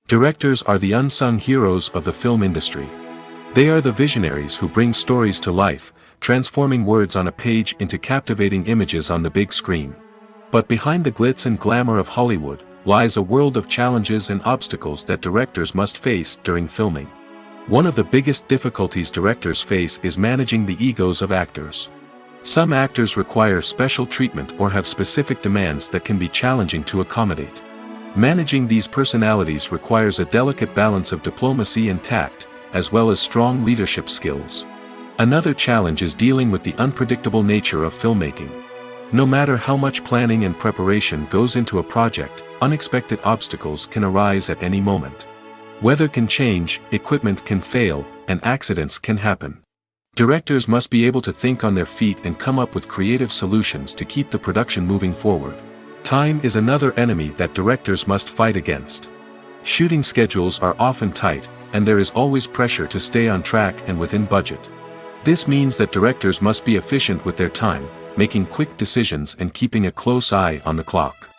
S1: Directors are the unsung heroes of the film industry. They are the visionaries who bring stories to life, transforming words on a page into captivating images on the big screen. But behind the glitz and glamour of Hollywood lies a world of challenges and obstacles that directors must face during filming. One of the biggest difficulties directors face is managing the egos of actors. Some actors require special treatment or have specific demands that can be challenging to accommodate. Managing these personalities requires a delicate balance of diplomacy and tact, as well as strong leadership skills. Another challenge is dealing with the unpredictable nature of filmmaking. No matter how much planning and preparation goes into a project, unexpected obstacles can arise at any moment. Weather can change, equipment can fail, and accidents can happen. Directors must be able to think on their feet and come up with creative solutions to keep the production moving forward. Time is another enemy that directors must fight against. Shooting schedules are often tight, and there is always pressure to stay on track and within budget. This means that directors must be efficient with their time, making quick decisions and keeping a close eye on the clock.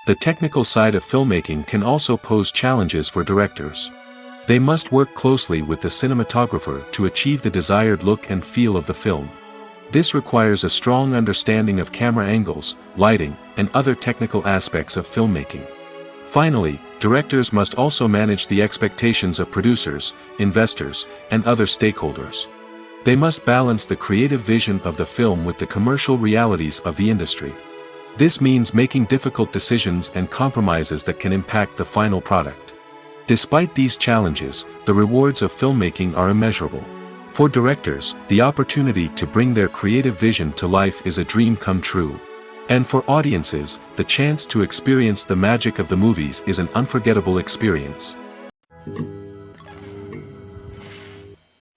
S1: The technical side of filmmaking can also pose challenges for directors. They must work closely with the cinematographer to achieve the desired look and feel of the film. This requires a strong understanding of camera angles, lighting, and other technical aspects of filmmaking. Finally, directors must also manage the expectations of producers, investors, and other stakeholders. They must balance the creative vision of the film with the commercial realities of the industry. This means making difficult decisions and compromises that can impact the final product. Despite these challenges, the rewards of filmmaking are immeasurable. For directors, the opportunity to bring their creative vision to life is a dream come true. And for audiences, the chance to experience the magic of the movies is an unforgettable experience.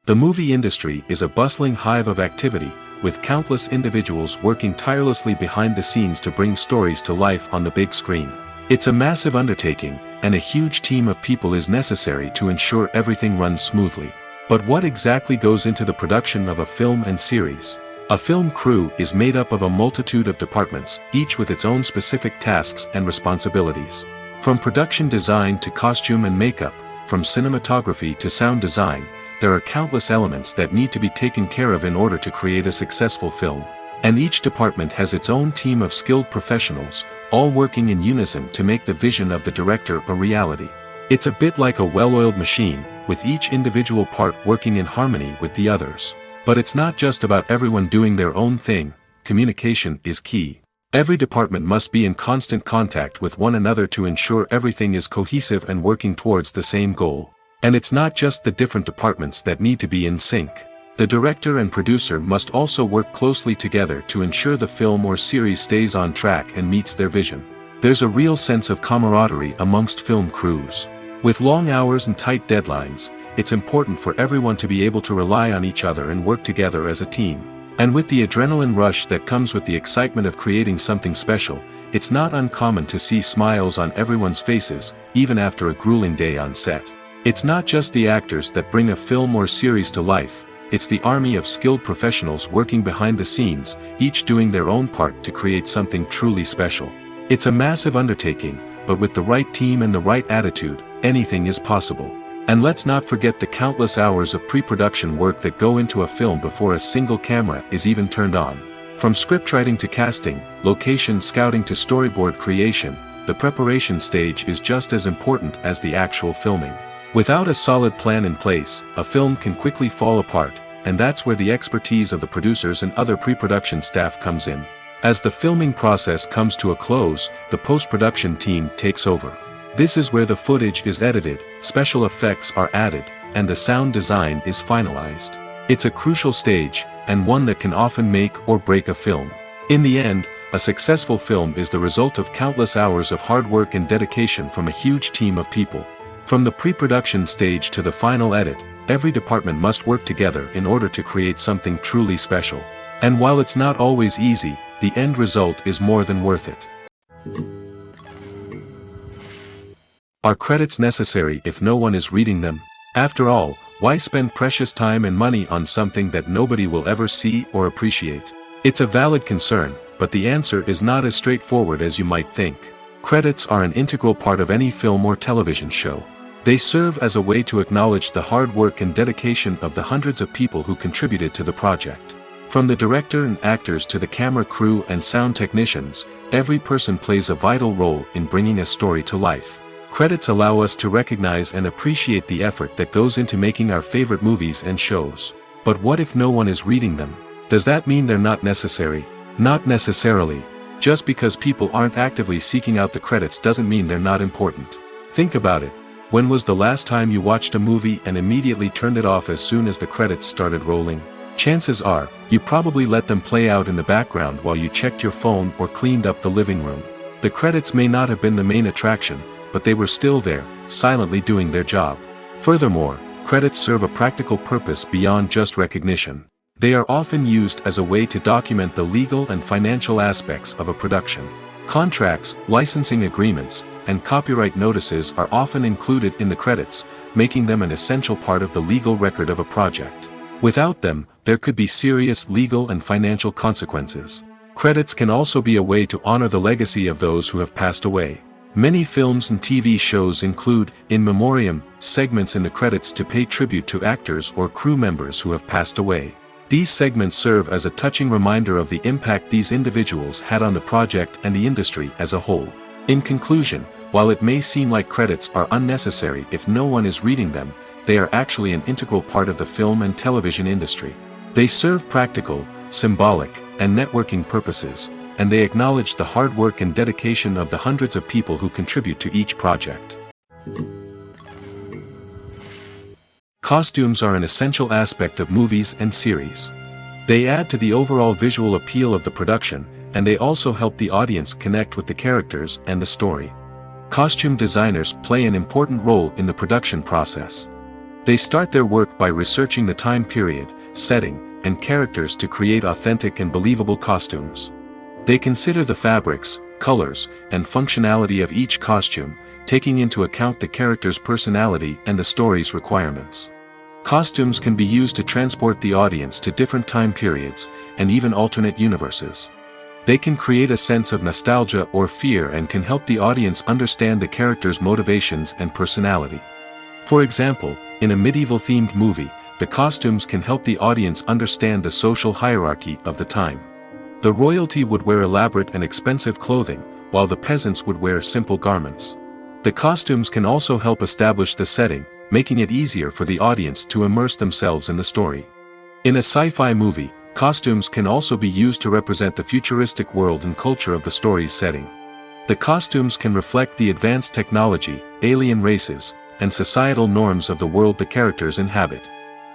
S1: The movie industry is a bustling hive of activity, with countless individuals working tirelessly behind the scenes to bring stories to life on the big screen. It's a massive undertaking, and a huge team of people is necessary to ensure everything runs smoothly. But what exactly goes into the production of a film and series? A film crew is made up of a multitude of departments, each with its own specific tasks and responsibilities. From production design to costume and makeup, from cinematography to sound design, there are countless elements that need to be taken care of in order to create a successful film. And each department has its own team of skilled professionals, all working in unison to make the vision of the director a reality. It's a bit like a well-oiled machine, with each individual part working in harmony with the others. But it's not just about everyone doing their own thing. Communication is key. Every department must be in constant contact with one another to ensure everything is cohesive and working towards the same goal. And it's not just the different departments that need to be in sync. The director and producer must also work closely together to ensure the film or series stays on track and meets their vision. There's a real sense of camaraderie amongst film crews. With long hours and tight deadlines, it's important for everyone to be able to rely on each other and work together as a team. And with the adrenaline rush that comes with the excitement of creating something special, it's not uncommon to see smiles on everyone's faces, even after a grueling day on set. It's not just the actors that bring a film or series to life, it's the army of skilled professionals working behind the scenes, each doing their own part to create something truly special. It's a massive undertaking, but with the right team and the right attitude, anything is possible. And let's not forget the countless hours of pre-production work that go into a film before a single camera is even turned on. From scriptwriting to casting, location scouting to storyboard creation, the preparation stage is just as important as the actual filming. Without a solid plan in place, a film can quickly fall apart, and that's where the expertise of the producers and other pre-production staff comes in. As the filming process comes to a close, the post-production team takes over. This is where the footage is edited, special effects are added, and the sound design is finalized. It's a crucial stage, and one that can often make or break a film. In the end, a successful film is the result of countless hours of hard work and dedication from a huge team of people. From the pre-production stage to the final edit, every department must work together in order to create something truly special. And while it's not always easy, the end result is more than worth it. Are credits necessary if no one is reading them? After all, why spend precious time and money on something that nobody will ever see or appreciate? It's a valid concern, but the answer is not as straightforward as you might think. Credits are an integral part of any film or television show. They serve as a way to acknowledge the hard work and dedication of the hundreds of people who contributed to the project. From the director and actors to the camera crew and sound technicians, every person plays a vital role in bringing a story to life. Credits allow us to recognize and appreciate the effort that goes into making our favorite movies and shows. But what if no one is reading them? Does that mean they're not necessary? Not necessarily. Just because people aren't actively seeking out the credits doesn't mean they're not important. Think about it. When was the last time you watched a movie and immediately turned it off as soon as the credits started rolling? Chances are, you probably let them play out in the background while you checked your phone or cleaned up the living room. The credits may not have been the main attraction, but they were still there, silently doing their job. Furthermore, credits serve a practical purpose beyond just recognition. They are often used as a way to document the legal and financial aspects of a production. Contracts, licensing agreements, and copyright notices are often included in the credits, making them an essential part of the legal record of a project. Without them, there could be serious legal and financial consequences. Credits can also be a way to honor the legacy of those who have passed away. Many films and TV shows include, in memoriam, segments in the credits to pay tribute to actors or crew members who have passed away. These segments serve as a touching reminder of the impact these individuals had on the project and the industry as a whole. In conclusion, while it may seem like credits are unnecessary if no one is reading them, they are actually an integral part of the film and television industry. They serve practical, symbolic, and networking purposes, and they acknowledge the hard work and dedication of the hundreds of people who contribute to each project. Costumes are an essential aspect of movies and series. They add to the overall visual appeal of the production, and they also help the audience connect with the characters and the story. Costume designers play an important role in the production process. They start their work by researching the time period, setting, and characters to create authentic and believable costumes. They consider the fabrics, colors, and functionality of each costume, taking into account the character's personality and the story's requirements. Costumes can be used to transport the audience to different time periods, and even alternate universes. They can create a sense of nostalgia or fear and can help the audience understand the character's motivations and personality. For example, in a medieval-themed movie, the costumes can help the audience understand the social hierarchy of the time. The royalty would wear elaborate and expensive clothing, while the peasants would wear simple garments. The costumes can also help establish the setting, making it easier for the audience to immerse themselves in the story. In a sci-fi movie, costumes can also be used to represent the futuristic world and culture of the story's setting. The costumes can reflect the advanced technology, alien races, and societal norms of the world the characters inhabit.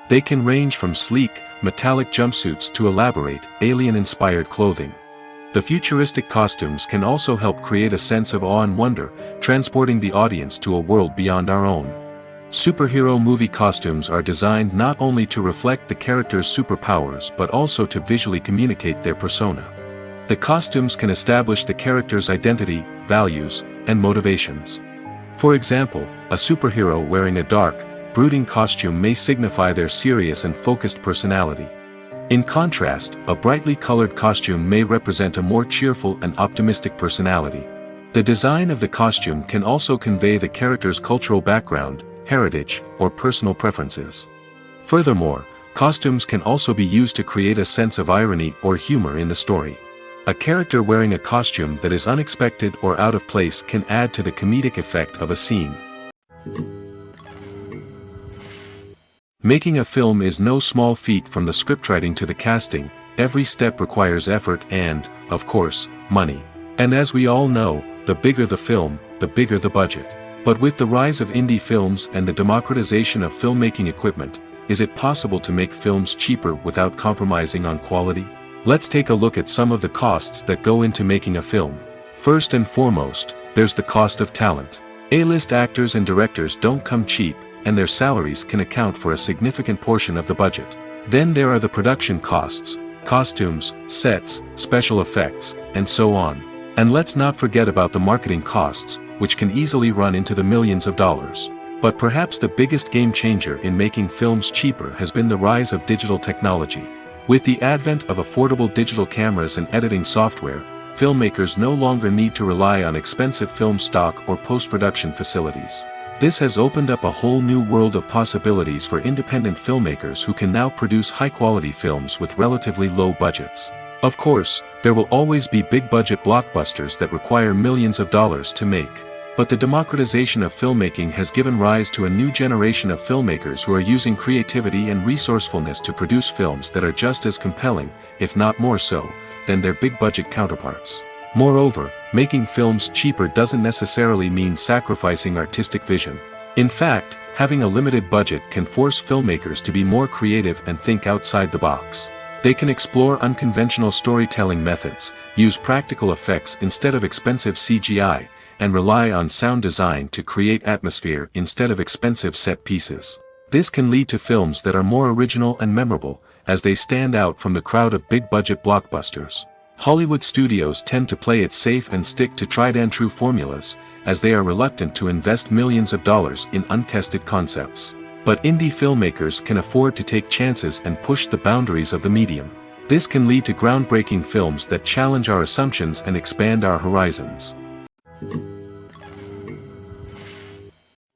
S1: They can range from sleek, metallic jumpsuits to elaborate, alien-inspired clothing. The futuristic costumes can also help create a sense of awe and wonder, transporting the audience to a world beyond our own. Superhero movie costumes are designed not only to reflect the character's superpowers but also to visually communicate their persona. The costumes can establish the character's identity, values, and motivations. For example, a superhero wearing a dark, brooding costume may signify their serious and focused personality. In contrast, a brightly colored costume may represent a more cheerful and optimistic personality. The design of the costume can also convey the character's cultural background, heritage, or personal preferences. Furthermore, costumes can also be used to create a sense of irony or humor in the story. A character wearing a costume that is unexpected or out of place can add to the comedic effect of a scene. Making a film is no small feat. From the scriptwriting to the casting, every step requires effort and, of course, money. And as we all know, the bigger the film, the bigger the budget. But with the rise of indie films and the democratization of filmmaking equipment, is it possible to make films cheaper without compromising on quality? Let's take a look at some of the costs that go into making a film. First and foremost, there's the cost of talent. A-list actors and directors don't come cheap, and their salaries can account for a significant portion of the budget. Then there are the production costs, costumes, sets, special effects, and so on. And let's not forget about the marketing costs, which can easily run into the millions of dollars. But perhaps the biggest game changer in making films cheaper has been the rise of digital technology. With the advent of affordable digital cameras and editing software, filmmakers no longer need to rely on expensive film stock or post-production facilities. This has opened up a whole new world of possibilities for independent filmmakers who can now produce high-quality films with relatively low budgets. Of course, there will always be big-budget blockbusters that require millions of dollars to make. But the democratization of filmmaking has given rise to a new generation of filmmakers who are using creativity and resourcefulness to produce films that are just as compelling, if not more so, than their big-budget counterparts. Moreover, making films cheaper doesn't necessarily mean sacrificing artistic vision. In fact, having a limited budget can force filmmakers to be more creative and think outside the box. They can explore unconventional storytelling methods, use practical effects instead of expensive CGI, and rely on sound design to create atmosphere instead of expensive set pieces. This can lead to films that are more original and memorable, as they stand out from the crowd of big-budget blockbusters. Hollywood studios tend to play it safe and stick to tried-and-true formulas, as they are reluctant to invest millions of dollars in untested concepts. But indie filmmakers can afford to take chances and push the boundaries of the medium. This can lead to groundbreaking films that challenge our assumptions and expand our horizons.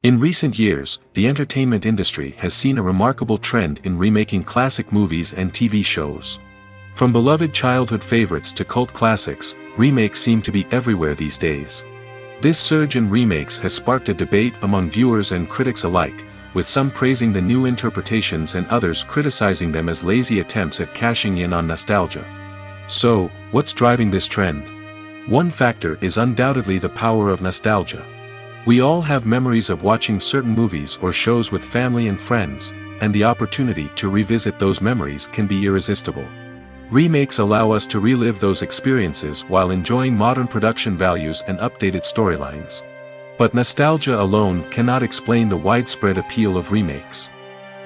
S1: In recent years, the entertainment industry has seen a remarkable trend in remaking classic movies and TV shows. From beloved childhood favorites to cult classics, remakes seem to be everywhere these days. This surge in remakes has sparked a debate among viewers and critics alike, with some praising the new interpretations and others criticizing them as lazy attempts at cashing in on nostalgia. So, what's driving this trend? One factor is undoubtedly the power of nostalgia. We all have memories of watching certain movies or shows with family and friends, and the opportunity to revisit those memories can be irresistible. Remakes allow us to relive those experiences while enjoying modern production values and updated storylines. But nostalgia alone cannot explain the widespread appeal of remakes.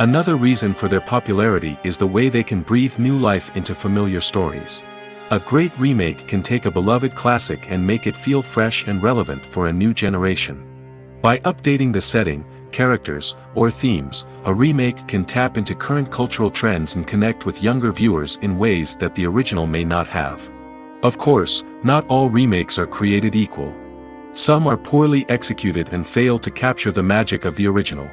S1: Another reason for their popularity is the way they can breathe new life into familiar stories. A great remake can take a beloved classic and make it feel fresh and relevant for a new generation. By updating the setting, characters, or themes, a remake can tap into current cultural trends and connect with younger viewers in ways that the original may not have. Of course, not all remakes are created equal. Some are poorly executed and fail to capture the magic of the original.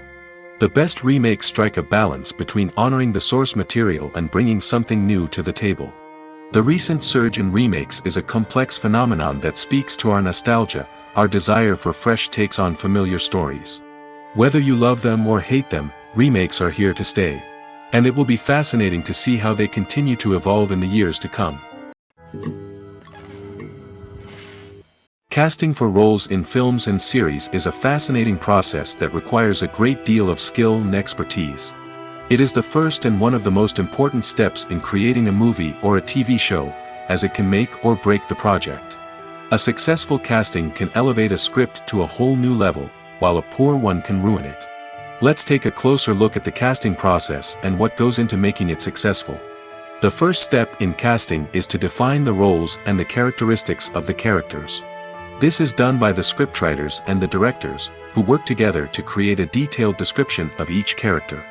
S1: The best remakes strike a balance between honoring the source material and bringing something new to the table. The recent surge in remakes is a complex phenomenon that speaks to our nostalgia, our desire for fresh takes on familiar stories. Whether you love them or hate them, remakes are here to stay. And it will be fascinating to see how they continue to evolve in the years to come. Casting for roles in films and series is a fascinating process that requires a great deal of skill and expertise. It is the first and one of the most important steps in creating a movie or a TV show, as it can make or break the project. A successful casting can elevate a script to a whole new level, while a poor one can ruin it. Let's take a closer look at the casting process and what goes into making it successful. The first step in casting is to define the roles and the characteristics of the characters. This is done by the scriptwriters and the directors, who work together to create a detailed description of each character.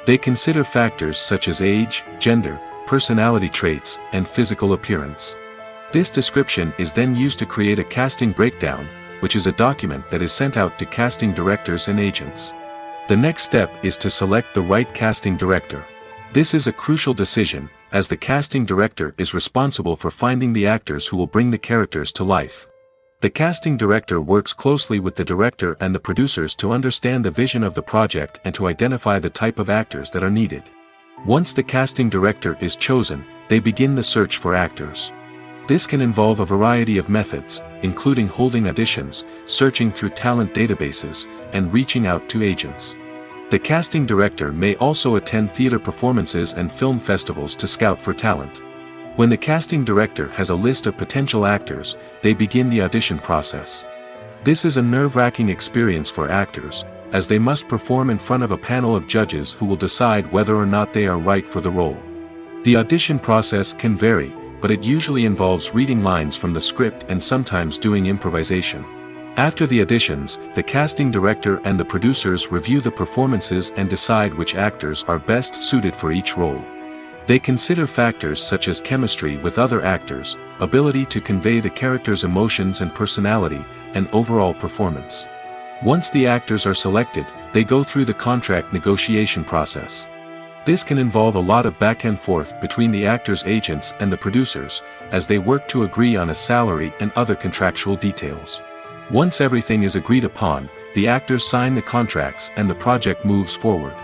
S1: They consider factors such as age, gender, personality traits, and physical appearance. This description is then used to create a casting breakdown, which is a document that is sent out to casting directors and agents. The next step is to select the right casting director. This is a crucial decision, as the casting director is responsible for finding the actors who will bring the characters to life. The casting director works closely with the director and the producers to understand the vision of the project and to identify the type of actors that are needed. Once the casting director is chosen, they begin the search for actors. This can involve a variety of methods, including holding auditions, searching through talent databases, and reaching out to agents. The casting director may also attend theater performances and film festivals to scout for talent. When the casting director has a list of potential actors, they begin the audition process. This is a nerve-wracking experience for actors, as they must perform in front of a panel of judges who will decide whether or not they are right for the role. The audition process can vary, but it usually involves reading lines from the script and sometimes doing improvisation. After the auditions, the casting director and the producers review the performances and decide which actors are best suited for each role. They consider factors such as chemistry with other actors, ability to convey the character's emotions and personality, and overall performance. Once the actors are selected, they go through the contract negotiation process. This can involve a lot of back and forth between the actors' agents and the producers, as they work to agree on a salary and other contractual details. Once everything is agreed upon, the actors sign the contracts and the project moves forward.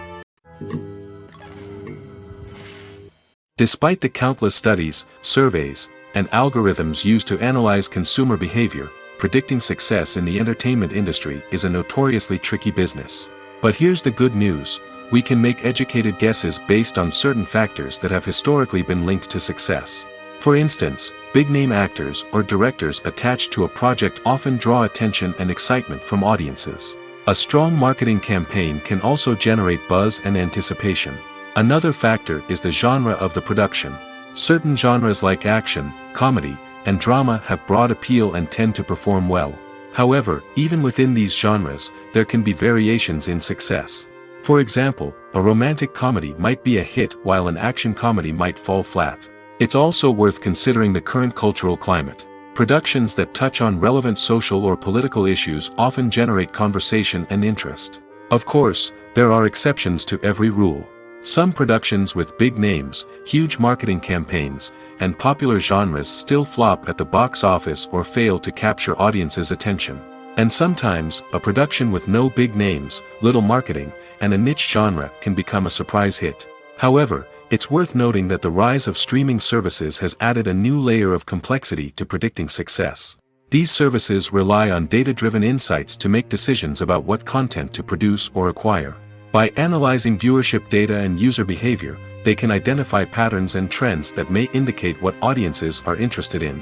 S1: Despite the countless studies, surveys, and algorithms used to analyze consumer behavior, predicting success in the entertainment industry is a notoriously tricky business. But here's the good news: we can make educated guesses based on certain factors that have historically been linked to success. For instance, big-name actors or directors attached to a project often draw attention and excitement from audiences. A strong marketing campaign can also generate buzz and anticipation. Another factor is the genre of the production. Certain genres like action, comedy, and drama have broad appeal and tend to perform well. However, even within these genres, there can be variations in success. For example, a romantic comedy might be a hit while an action comedy might fall flat. It's also worth considering the current cultural climate. Productions that touch on relevant social or political issues often generate conversation and interest. Of course, there are exceptions to every rule. Some productions with big names, huge marketing campaigns, and popular genres still flop at the box office or fail to capture audiences' attention. And sometimes, a production with no big names, little marketing, and a niche genre can become a surprise hit. However, it's worth noting that the rise of streaming services has added a new layer of complexity to predicting success. These services rely on data-driven insights to make decisions about what content to produce or acquire. By analyzing viewership data and user behavior, they can identify patterns and trends that may indicate what audiences are interested in.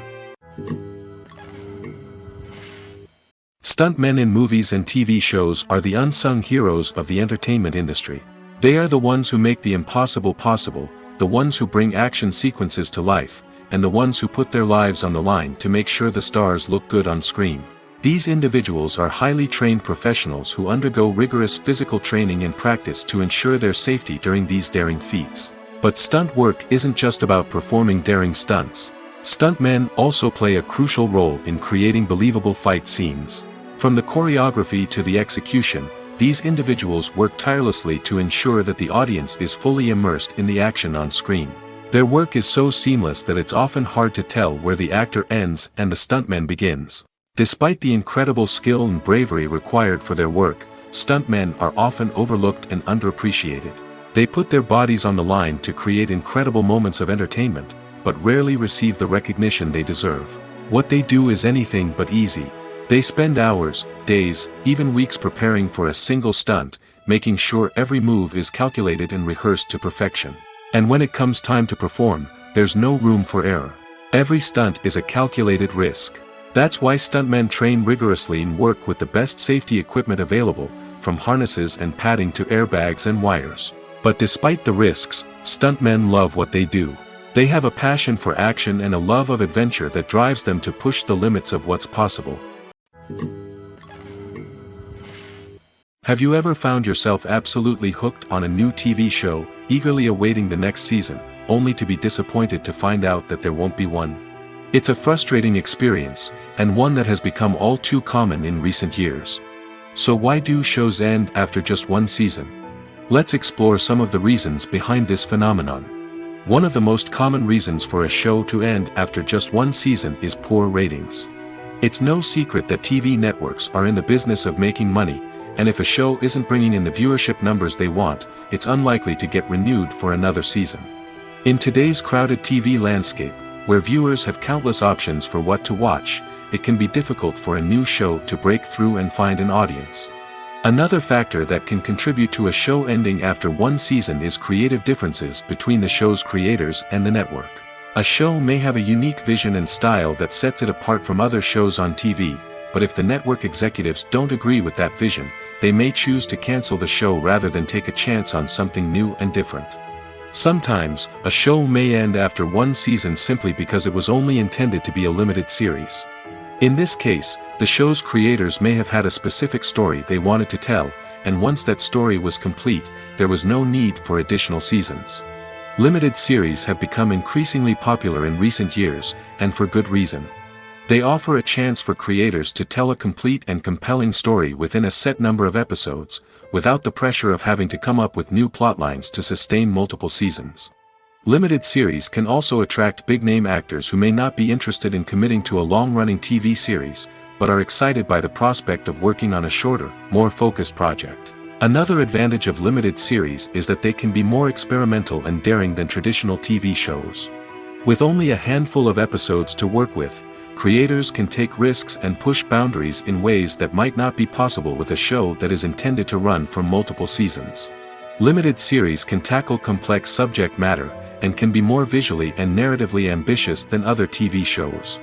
S1: Stuntmen in movies and TV shows are the unsung heroes of the entertainment industry. They are the ones who make the impossible possible, the ones who bring action sequences to life, and the ones who put their lives on the line to make sure the stars look good on screen. These individuals are highly trained professionals who undergo rigorous physical training and practice to ensure their safety during these daring feats. But stunt work isn't just about performing daring stunts. Stuntmen also play a crucial role in creating believable fight scenes. From the choreography to the execution, these individuals work tirelessly to ensure that the audience is fully immersed in the action on screen. Their work is so seamless that it's often hard to tell where the actor ends and the stuntman begins. Despite the incredible skill and bravery required for their work, stuntmen are often overlooked and underappreciated. They put their bodies on the line to create incredible moments of entertainment, but rarely receive the recognition they deserve. What they do is anything but easy. They spend hours, days, even weeks preparing for a single stunt, making sure every move is calculated and rehearsed to perfection. And when it comes time to perform, there's no room for error. Every stunt is a calculated risk. That's why stuntmen train rigorously and work with the best safety equipment available, from harnesses and padding to airbags and wires. But despite the risks, stuntmen love what they do. They have a passion for action and a love of adventure that drives them to push the limits of what's possible. Have you ever found yourself absolutely hooked on a new TV show, eagerly awaiting the next season, only to be disappointed to find out that there won't be one? It's a frustrating experience, and one that has become all too common in recent years. So why do shows end after just one season? Let's explore some of the reasons behind this phenomenon. One of the most common reasons for a show to end after just one season is poor ratings. It's no secret that TV networks are in the business of making money, and if a show isn't bringing in the viewership numbers they want, it's unlikely to get renewed for another season. In today's crowded TV landscape, where viewers have countless options for what to watch, it can be difficult for a new show to break through and find an audience. Another factor that can contribute to a show ending after one season is creative differences between the show's creators and the network. A show may have a unique vision and style that sets it apart from other shows on TV, but if the network executives don't agree with that vision, they may choose to cancel the show rather than take a chance on something new and different. Sometimes, a show may end after one season simply because it was only intended to be a limited series. In this case, the show's creators may have had a specific story they wanted to tell, and once that story was complete, there was no need for additional seasons. Limited series have become increasingly popular in recent years, and for good reason. They offer a chance for creators to tell a complete and compelling story within a set number of episodes, without the pressure of having to come up with new plotlines to sustain multiple seasons. Limited series can also attract big-name actors who may not be interested in committing to a long-running TV series, but are excited by the prospect of working on a shorter, more focused project. Another advantage of limited series is that they can be more experimental and daring than traditional TV shows. With only a handful of episodes to work with, creators can take risks and push boundaries in ways that might not be possible with a show that is intended to run for multiple seasons. Limited series can tackle complex subject matter, and can be more visually and narratively ambitious than other TV shows.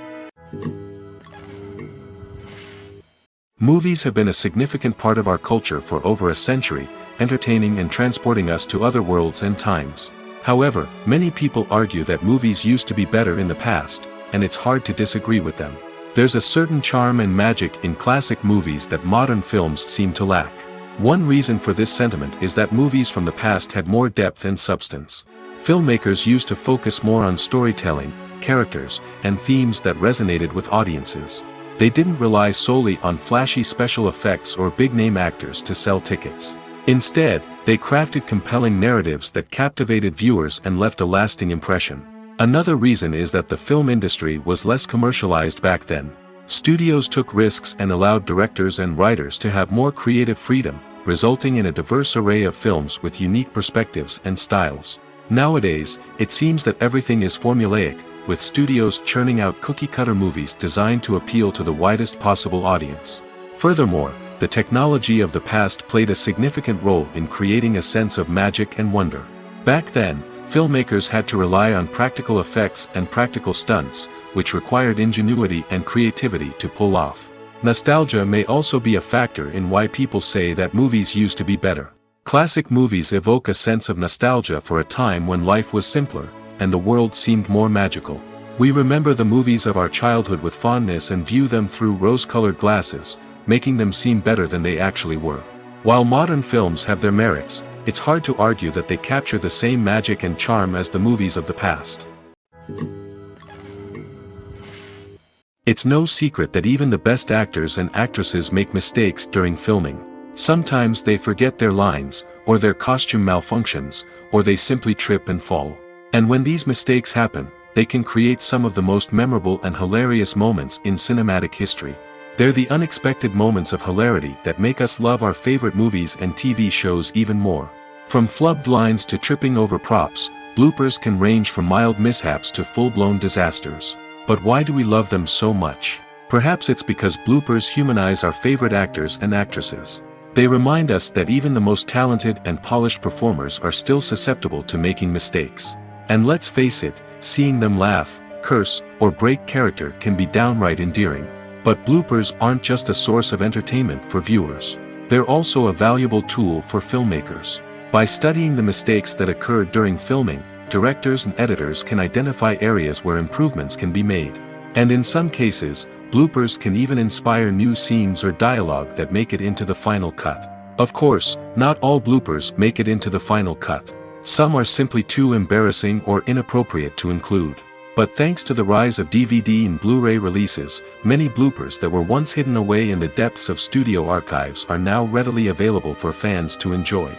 S1: Movies have been a significant part of our culture for over a century, entertaining and transporting us to other worlds and times. However, many people argue that movies used to be better in the past, and it's hard to disagree with them. There's a certain charm and magic in classic movies that modern films seem to lack. One reason for this sentiment is that movies from the past had more depth and substance. Filmmakers used to focus more on storytelling, characters, and themes that resonated with audiences. They didn't rely solely on flashy special effects or big-name actors to sell tickets. Instead, they crafted compelling narratives that captivated viewers and left a lasting impression. Another reason is that the film industry was less commercialized back then. Studios took risks and allowed directors and writers to have more creative freedom, resulting in a diverse array of films with unique perspectives and styles. Nowadays, it seems that everything is formulaic, with studios churning out cookie-cutter movies designed to appeal to the widest possible audience. Furthermore, the technology of the past played a significant role in creating a sense of magic and wonder. Back then, filmmakers had to rely on practical effects and practical stunts, which required ingenuity and creativity to pull off. Nostalgia may also be a factor in why people say that movies used to be better. Classic movies evoke a sense of nostalgia for a time when life was simpler, and the world seemed more magical. We remember the movies of our childhood with fondness and view them through rose-colored glasses, making them seem better than they actually were. While modern films have their merits, it's hard to argue that they capture the same magic and charm as the movies of the past. It's no secret that even the best actors and actresses make mistakes during filming. Sometimes they forget their lines, or their costume malfunctions, or they simply trip and fall. And when these mistakes happen, they can create some of the most memorable and hilarious moments in cinematic history. They're the unexpected moments of hilarity that make us love our favorite movies and TV shows even more. From flubbed lines to tripping over props, bloopers can range from mild mishaps to full-blown disasters. But why do we love them so much? Perhaps it's because bloopers humanize our favorite actors and actresses. They remind us that even the most talented and polished performers are still susceptible to making mistakes. And let's face it, seeing them laugh, curse, or break character can be downright endearing. But bloopers aren't just a source of entertainment for viewers. They're also a valuable tool for filmmakers. By studying the mistakes that occurred during filming, directors and editors can identify areas where improvements can be made. And in some cases, bloopers can even inspire new scenes or dialogue that make it into the final cut. Of course, not all bloopers make it into the final cut. Some are simply too embarrassing or inappropriate to include. But thanks to the rise of DVD and Blu-ray releases, many bloopers that were once hidden away in the depths of studio archives are now readily available for fans to enjoy.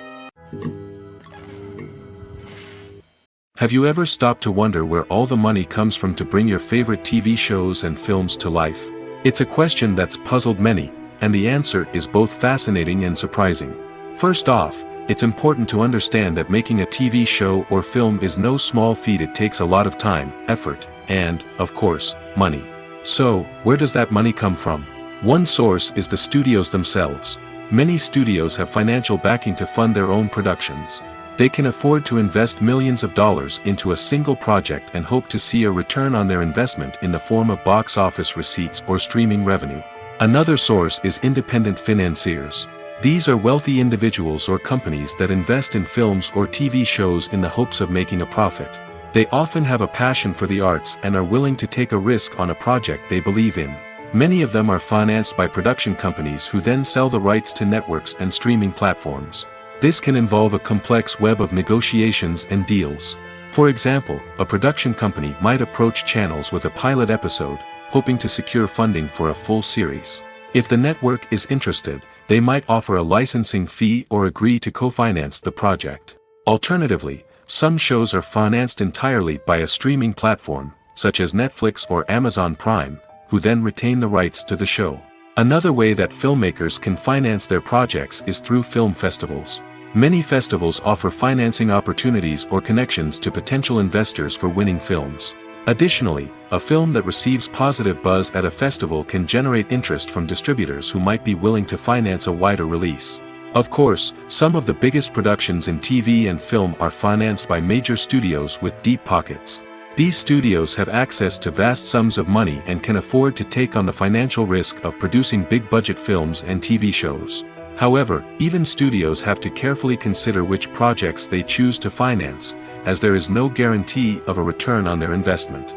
S1: Have you ever stopped to wonder where all the money comes from to bring your favorite TV shows and films to life? It's a question that's puzzled many, and the answer is both fascinating and surprising. First off, it's important to understand that making a TV show or film is no small feat. It takes a lot of time, effort, and, of course, money. So, where does that money come from? One source is the studios themselves. Many studios have financial backing to fund their own productions. They can afford to invest millions of dollars into a single project and hope to see a return on their investment in the form of box office receipts or streaming revenue. Another source is independent financiers. These are wealthy individuals or companies that invest in films or TV shows in the hopes of making a profit. They often have a passion for the arts and are willing to take a risk on a project they believe in. Many of them are financed by production companies who then sell the rights to networks and streaming platforms. This can involve a complex web of negotiations and deals. For example, a production company might approach channels with a pilot episode, hoping to secure funding for a full series. If the network is interested, they might offer a licensing fee or agree to co-finance the project. Alternatively, some shows are financed entirely by a streaming platform, such as Netflix or Amazon Prime, who then retain the rights to the show. Another way that filmmakers can finance their projects is through film festivals. Many festivals offer financing opportunities or connections to potential investors for winning films. Additionally, a film that receives positive buzz at a festival can generate interest from distributors who might be willing to finance a wider release. Of course, some of the biggest productions in TV and film are financed by major studios with deep pockets. These studios have access to vast sums of money and can afford to take on the financial risk of producing big-budget films and TV shows. However, even studios have to carefully consider which projects they choose to finance, as there is no guarantee of a return on their investment.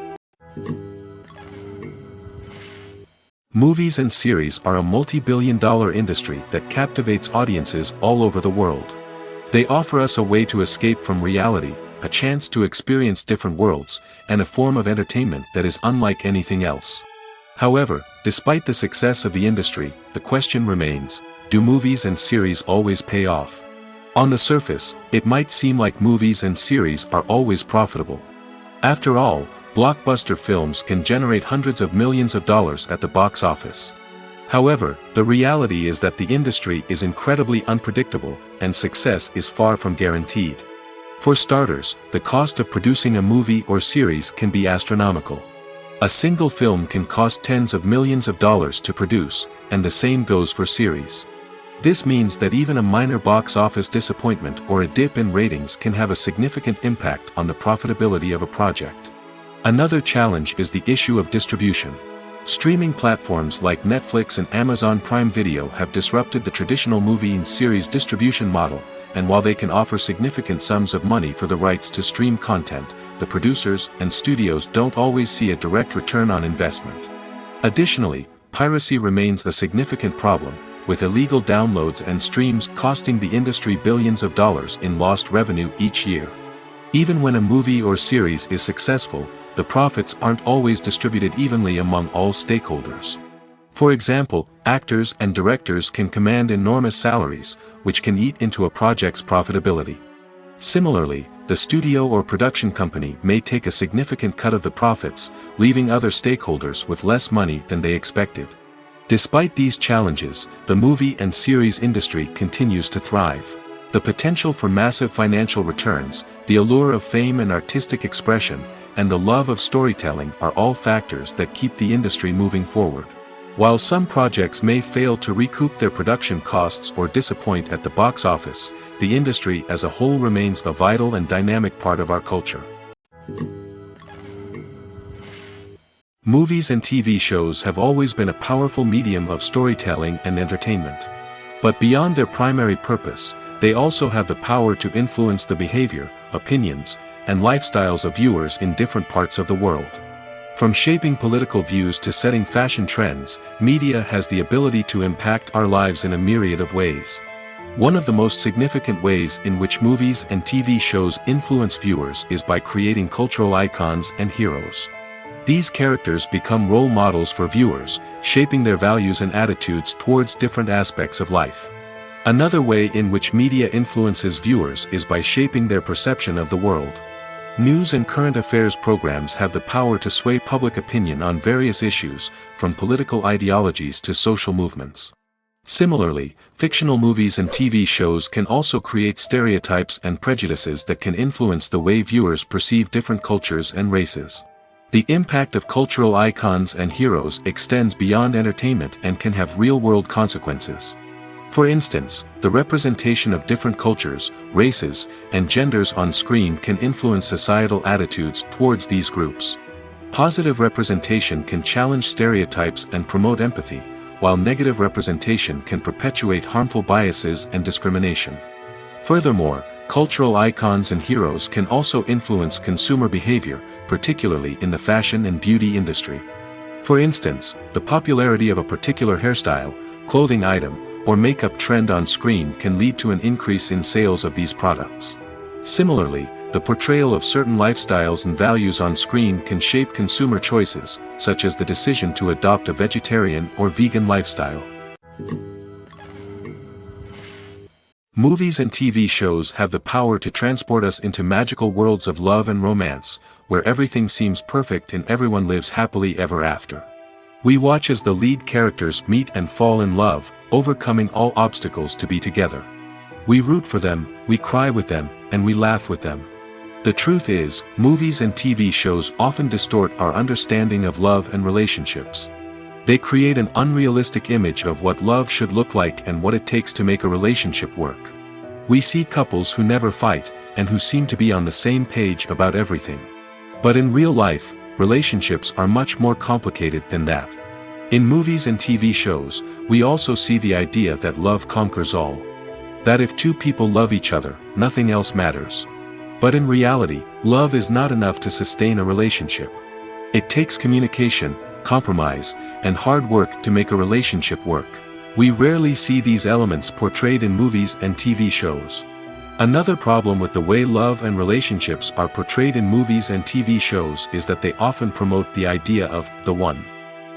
S1: Movies and series are a multi-billion-dollar industry that captivates audiences all over the world. They offer us a way to escape from reality, a chance to experience different worlds, and a form of entertainment that is unlike anything else. However, despite the success of the industry, the question remains, do movies and series always pay off? On the surface, it might seem like movies and series are always profitable. After all, blockbuster films can generate hundreds of millions of dollars at the box office. However, the reality is that the industry is incredibly unpredictable, and success is far from guaranteed. For starters, the cost of producing a movie or series can be astronomical. A single film can cost tens of millions of dollars to produce, and the same goes for series. This means that even a minor box office disappointment or a dip in ratings can have a significant impact on the profitability of a project. Another challenge is the issue of distribution. Streaming platforms like Netflix and Amazon Prime Video have disrupted the traditional movie and series distribution model, and while they can offer significant sums of money for the rights to stream content, the producers and studios don't always see a direct return on investment. Additionally, piracy remains a significant problem, with illegal downloads and streams costing the industry billions of dollars in lost revenue each year. Even when a movie or series is successful, the profits aren't always distributed evenly among all stakeholders. For example, actors and directors can command enormous salaries, which can eat into a project's profitability. Similarly, the studio or production company may take a significant cut of the profits, leaving other stakeholders with less money than they expected. Despite these challenges, the movie and series industry continues to thrive. The potential for massive financial returns, the allure of fame and artistic expression, and the love of storytelling are all factors that keep the industry moving forward. While some projects may fail to recoup their production costs or disappoint at the box office, the industry as a whole remains a vital and dynamic part of our culture. Movies and TV shows have always been a powerful medium of storytelling and entertainment. But beyond their primary purpose, they also have the power to influence the behavior, opinions, and lifestyles of viewers in different parts of the world. From shaping political views to setting fashion trends, media has the ability to impact our lives in a myriad of ways. One of the most significant ways in which movies and TV shows influence viewers is by creating cultural icons and heroes. These characters become role models for viewers, shaping their values and attitudes towards different aspects of life. Another way in which media influences viewers is by shaping their perception of the world. News and current affairs programs have the power to sway public opinion on various issues, from political ideologies to social movements. Similarly, fictional movies and TV shows can also create stereotypes and prejudices that can influence the way viewers perceive different cultures and races. The impact of cultural icons and heroes extends beyond entertainment and can have real-world consequences. For instance, the representation of different cultures, races, and genders on screen can influence societal attitudes towards these groups. Positive representation can challenge stereotypes and promote empathy, while negative representation can perpetuate harmful biases and discrimination. Furthermore, cultural icons and heroes can also influence consumer behavior, particularly in the fashion and beauty industry. For instance, the popularity of a particular hairstyle, clothing item, or makeup trend on screen can lead to an increase in sales of these products. Similarly, the portrayal of certain lifestyles and values on screen can shape consumer choices, such as the decision to adopt a vegetarian or vegan lifestyle. Movies and TV shows have the power to transport us into magical worlds of love and romance, where everything seems perfect and everyone lives happily ever after. We watch as the lead characters meet and fall in love, overcoming all obstacles to be together. We root for them, we cry with them, and we laugh with them. The truth is, movies and TV shows often distort our understanding of love and relationships. They create an unrealistic image of what love should look like and what it takes to make a relationship work. We see couples who never fight, and who seem to be on the same page about everything. But in real life, relationships are much more complicated than that. In movies and TV shows, we also see the idea that love conquers all. That if two people love each other, nothing else matters. But in reality, love is not enough to sustain a relationship. It takes communication, compromise, and hard work to make a relationship work. We rarely see these elements portrayed in movies and TV shows. Another problem with the way love and relationships are portrayed in movies and TV shows is that they often promote the idea of the one.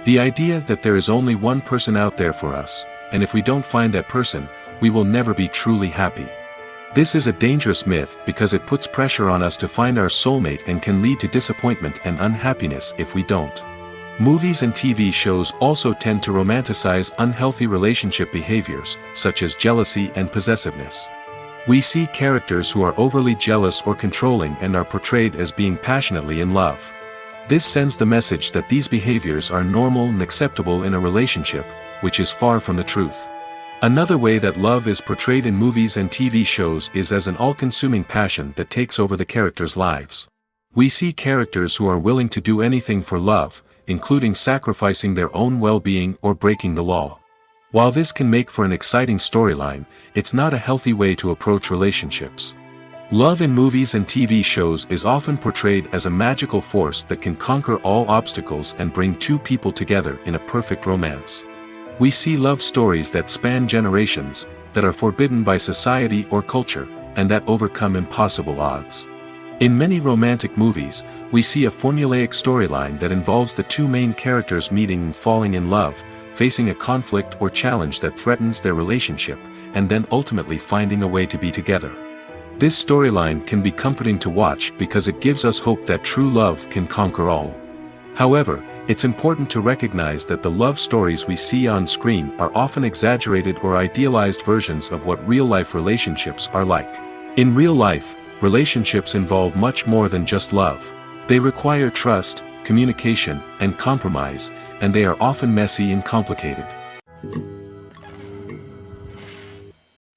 S1: The idea that there is only one person out there for us, and if we don't find that person, we will never be truly happy. This is a dangerous myth because it puts pressure on us to find our soulmate and can lead to disappointment and unhappiness if we don't. Movies and TV shows also tend to romanticize unhealthy relationship behaviors, such as jealousy and possessiveness. We see characters who are overly jealous or controlling and are portrayed as being passionately in love. This sends the message that these behaviors are normal and acceptable in a relationship, which is far from the truth. Another way that love is portrayed in movies and TV shows is as an all-consuming passion that takes over the characters' lives. We see characters who are willing to do anything for love, including sacrificing their own well-being or breaking the law. While this can make for an exciting storyline, it's not a healthy way to approach relationships. Love in movies and TV shows is often portrayed as a magical force that can conquer all obstacles and bring two people together in a perfect romance. We see love stories that span generations, that are forbidden by society or culture, and that overcome impossible odds. In many romantic movies, we see a formulaic storyline that involves the two main characters meeting and falling in love, facing a conflict or challenge that threatens their relationship, and then ultimately finding a way to be together. This storyline can be comforting to watch because it gives us hope that true love can conquer all. However, it's important to recognize that the love stories we see on screen are often exaggerated or idealized versions of what real-life relationships are like. In real life, relationships involve much more than just love. They require trust, communication, and compromise, and they are often messy and complicated.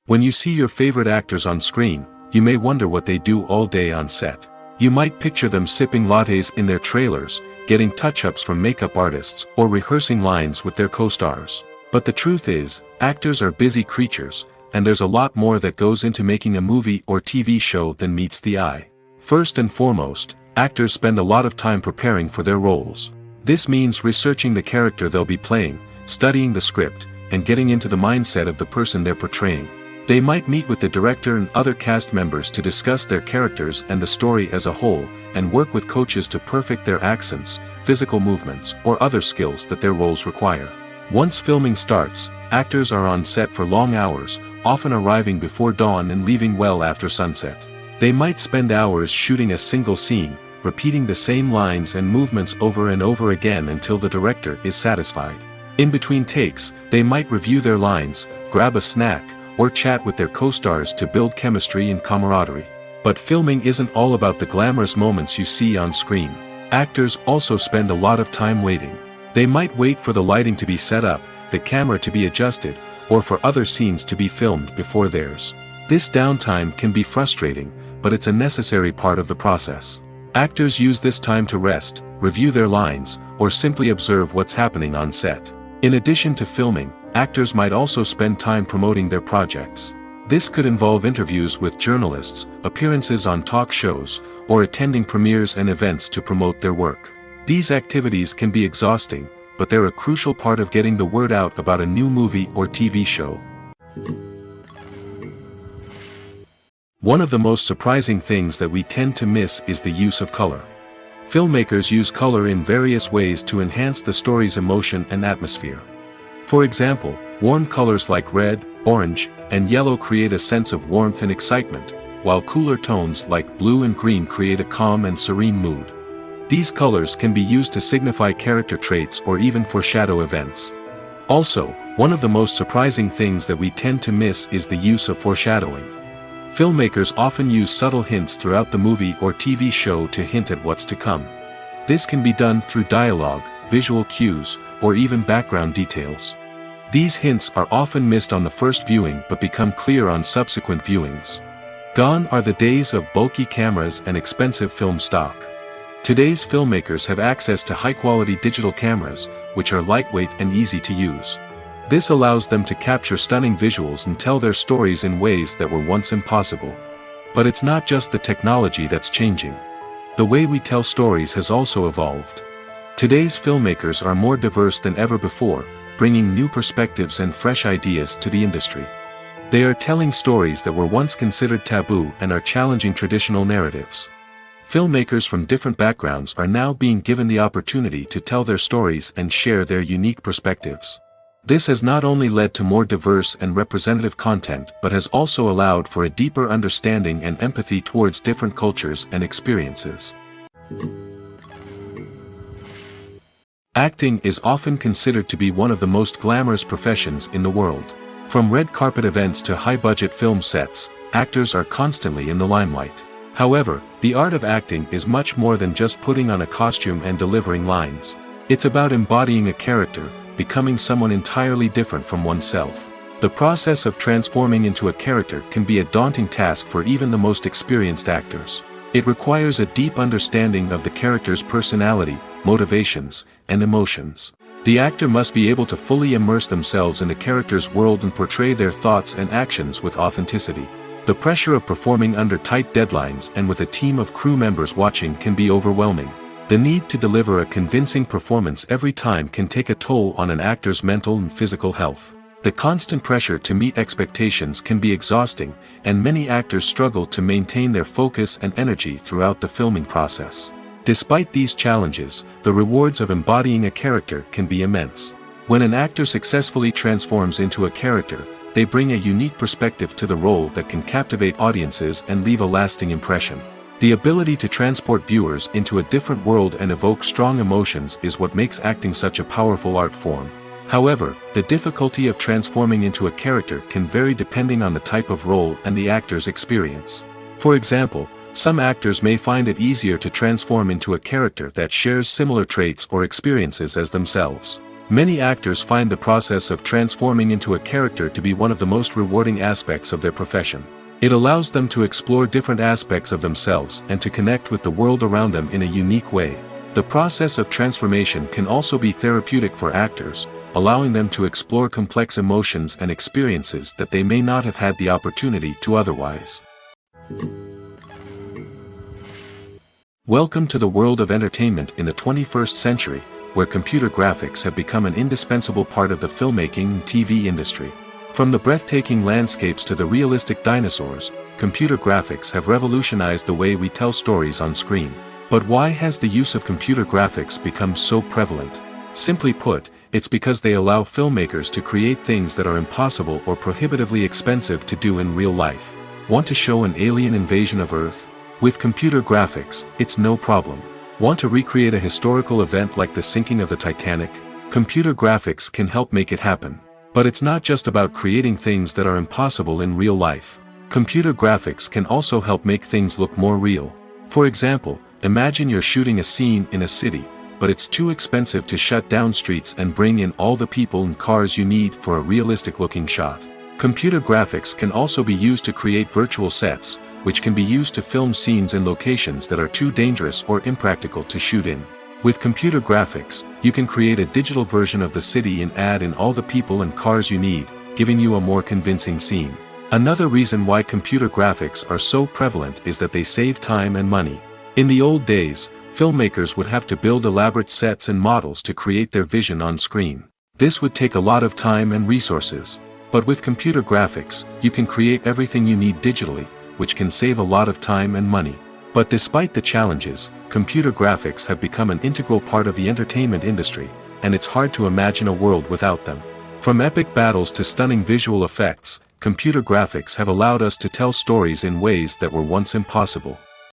S1: When you see your favorite actors on screen, you may wonder what they do all day on set. You might picture them sipping lattes in their trailers, getting touch-ups from makeup artists, or rehearsing lines with their co-stars. But the truth is, actors are busy creatures, and there's a lot more that goes into making a movie or TV show than meets the eye. First and foremost, actors spend a lot of time preparing for their roles. This means researching the character they'll be playing, studying the script, and getting into the mindset of the person they're portraying. They might meet with the director and other cast members to discuss their characters and the story as a whole, and work with coaches to perfect their accents, physical movements, or other skills that their roles require. Once filming starts, actors are on set for long hours, often arriving before dawn and leaving well after sunset. They might spend hours shooting a single scene, repeating the same lines and movements over and over again until the director is satisfied. In between takes, they might review their lines, grab a snack, or chat with their co-stars to build chemistry and camaraderie. But filming isn't all about the glamorous moments you see on screen. Actors also spend a lot of time waiting. They might wait for the lighting to be set up, the camera to be adjusted, or for other scenes to be filmed before theirs. This downtime can be frustrating, but it's a necessary part of the process. Actors use this time to rest, review their lines, or simply observe what's happening on set. In addition to filming, actors might also spend time promoting their projects. This could involve interviews with journalists, appearances on talk shows, or attending premieres and events to promote their work. These activities can be exhausting, but they're a crucial part of getting the word out about a new movie or TV show. One of the most surprising things that we tend to miss is the use of color. Filmmakers use color in various ways to enhance the story's emotion and atmosphere. For example, warm colors like red, orange, and yellow create a sense of warmth and excitement, while cooler tones like blue and green create a calm and serene mood. These colors can be used to signify character traits or even foreshadow events. Also, one of the most surprising things that we tend to miss is the use of foreshadowing. Filmmakers often use subtle hints throughout the movie or TV show to hint at what's to come. This can be done through dialogue, visual cues, or even background details. These hints are often missed on the first viewing but become clear on subsequent viewings. Gone are the days of bulky cameras and expensive film stock. Today's filmmakers have access to high-quality digital cameras, which are lightweight and easy to use. This allows them to capture stunning visuals and tell their stories in ways that were once impossible. But it's not just the technology that's changing. The way we tell stories has also evolved. Today's filmmakers are more diverse than ever before, bringing new perspectives and fresh ideas to the industry. They are telling stories that were once considered taboo and are challenging traditional narratives. Filmmakers from different backgrounds are now being given the opportunity to tell their stories and share their unique perspectives. This has not only led to more diverse and representative content but has also allowed for a deeper understanding and empathy towards different cultures and experiences. Acting is often considered to be one of the most glamorous professions in the world. From red carpet events to high-budget film sets, actors are constantly in the limelight. However, the art of acting is much more than just putting on a costume and delivering lines. It's about embodying a character, becoming someone entirely different from oneself. The process of transforming into a character can be a daunting task for even the most experienced actors. It requires a deep understanding of the character's personality, motivations, and emotions. The actor must be able to fully immerse themselves in the character's world and portray their thoughts and actions with authenticity. The pressure of performing under tight deadlines and with a team of crew members watching can be overwhelming. The need to deliver a convincing performance every time can take a toll on an actor's mental and physical health. The constant pressure to meet expectations can be exhausting, and many actors struggle to maintain their focus and energy throughout the filming process. Despite these challenges, the rewards of embodying a character can be immense. When an actor successfully transforms into a character, they bring a unique perspective to the role that can captivate audiences and leave a lasting impression. The ability to transport viewers into a different world and evoke strong emotions is what makes acting such a powerful art form. However, the difficulty of transforming into a character can vary depending on the type of role and the actor's experience. For example, Some actors may find it easier to transform into a character that shares similar traits or experiences as themselves. Many actors find the process of transforming into a character to be one of the most rewarding aspects of their profession. It allows them to explore different aspects of themselves and to connect with the world around them in a unique way. The process of transformation can also be therapeutic for actors, allowing them to explore complex emotions and experiences that they may not have had the opportunity to otherwise. Welcome to the world of entertainment in the 21st century, where computer graphics have become an indispensable part of the filmmaking and TV industry. From the breathtaking landscapes to the realistic dinosaurs, computer graphics have revolutionized the way we tell stories on screen. But why has the use of computer graphics become so prevalent? Simply put, it's because they allow filmmakers to create things that are impossible or prohibitively expensive to do in real life. Want to show an alien invasion of Earth? With computer graphics, it's no problem. Want to recreate a historical event like the sinking of the Titanic? Computer graphics can help make it happen. But it's not just about creating things that are impossible in real life. Computer graphics can also help make things look more real. For example, imagine you're shooting a scene in a city, but it's too expensive to shut down streets and bring in all the people and cars you need for a realistic-looking shot. Computer graphics can also be used to create virtual sets, which can be used to film scenes in locations that are too dangerous or impractical to shoot in. With computer graphics, you can create a digital version of the city and add in all the people and cars you need, giving you a more convincing scene. Another reason why computer graphics are so prevalent is that they save time and money. In the old days, filmmakers would have to build elaborate sets and models to create their vision on screen. This would take a lot of time and resources. But with computer graphics, you can create everything you need digitally, which can save a lot of time and money. But despite the challenges, computer graphics have become an integral part of the entertainment industry, and it's hard to imagine a world without them. From epic battles to stunning visual effects, computer graphics have allowed us to tell stories in ways that were once impossible.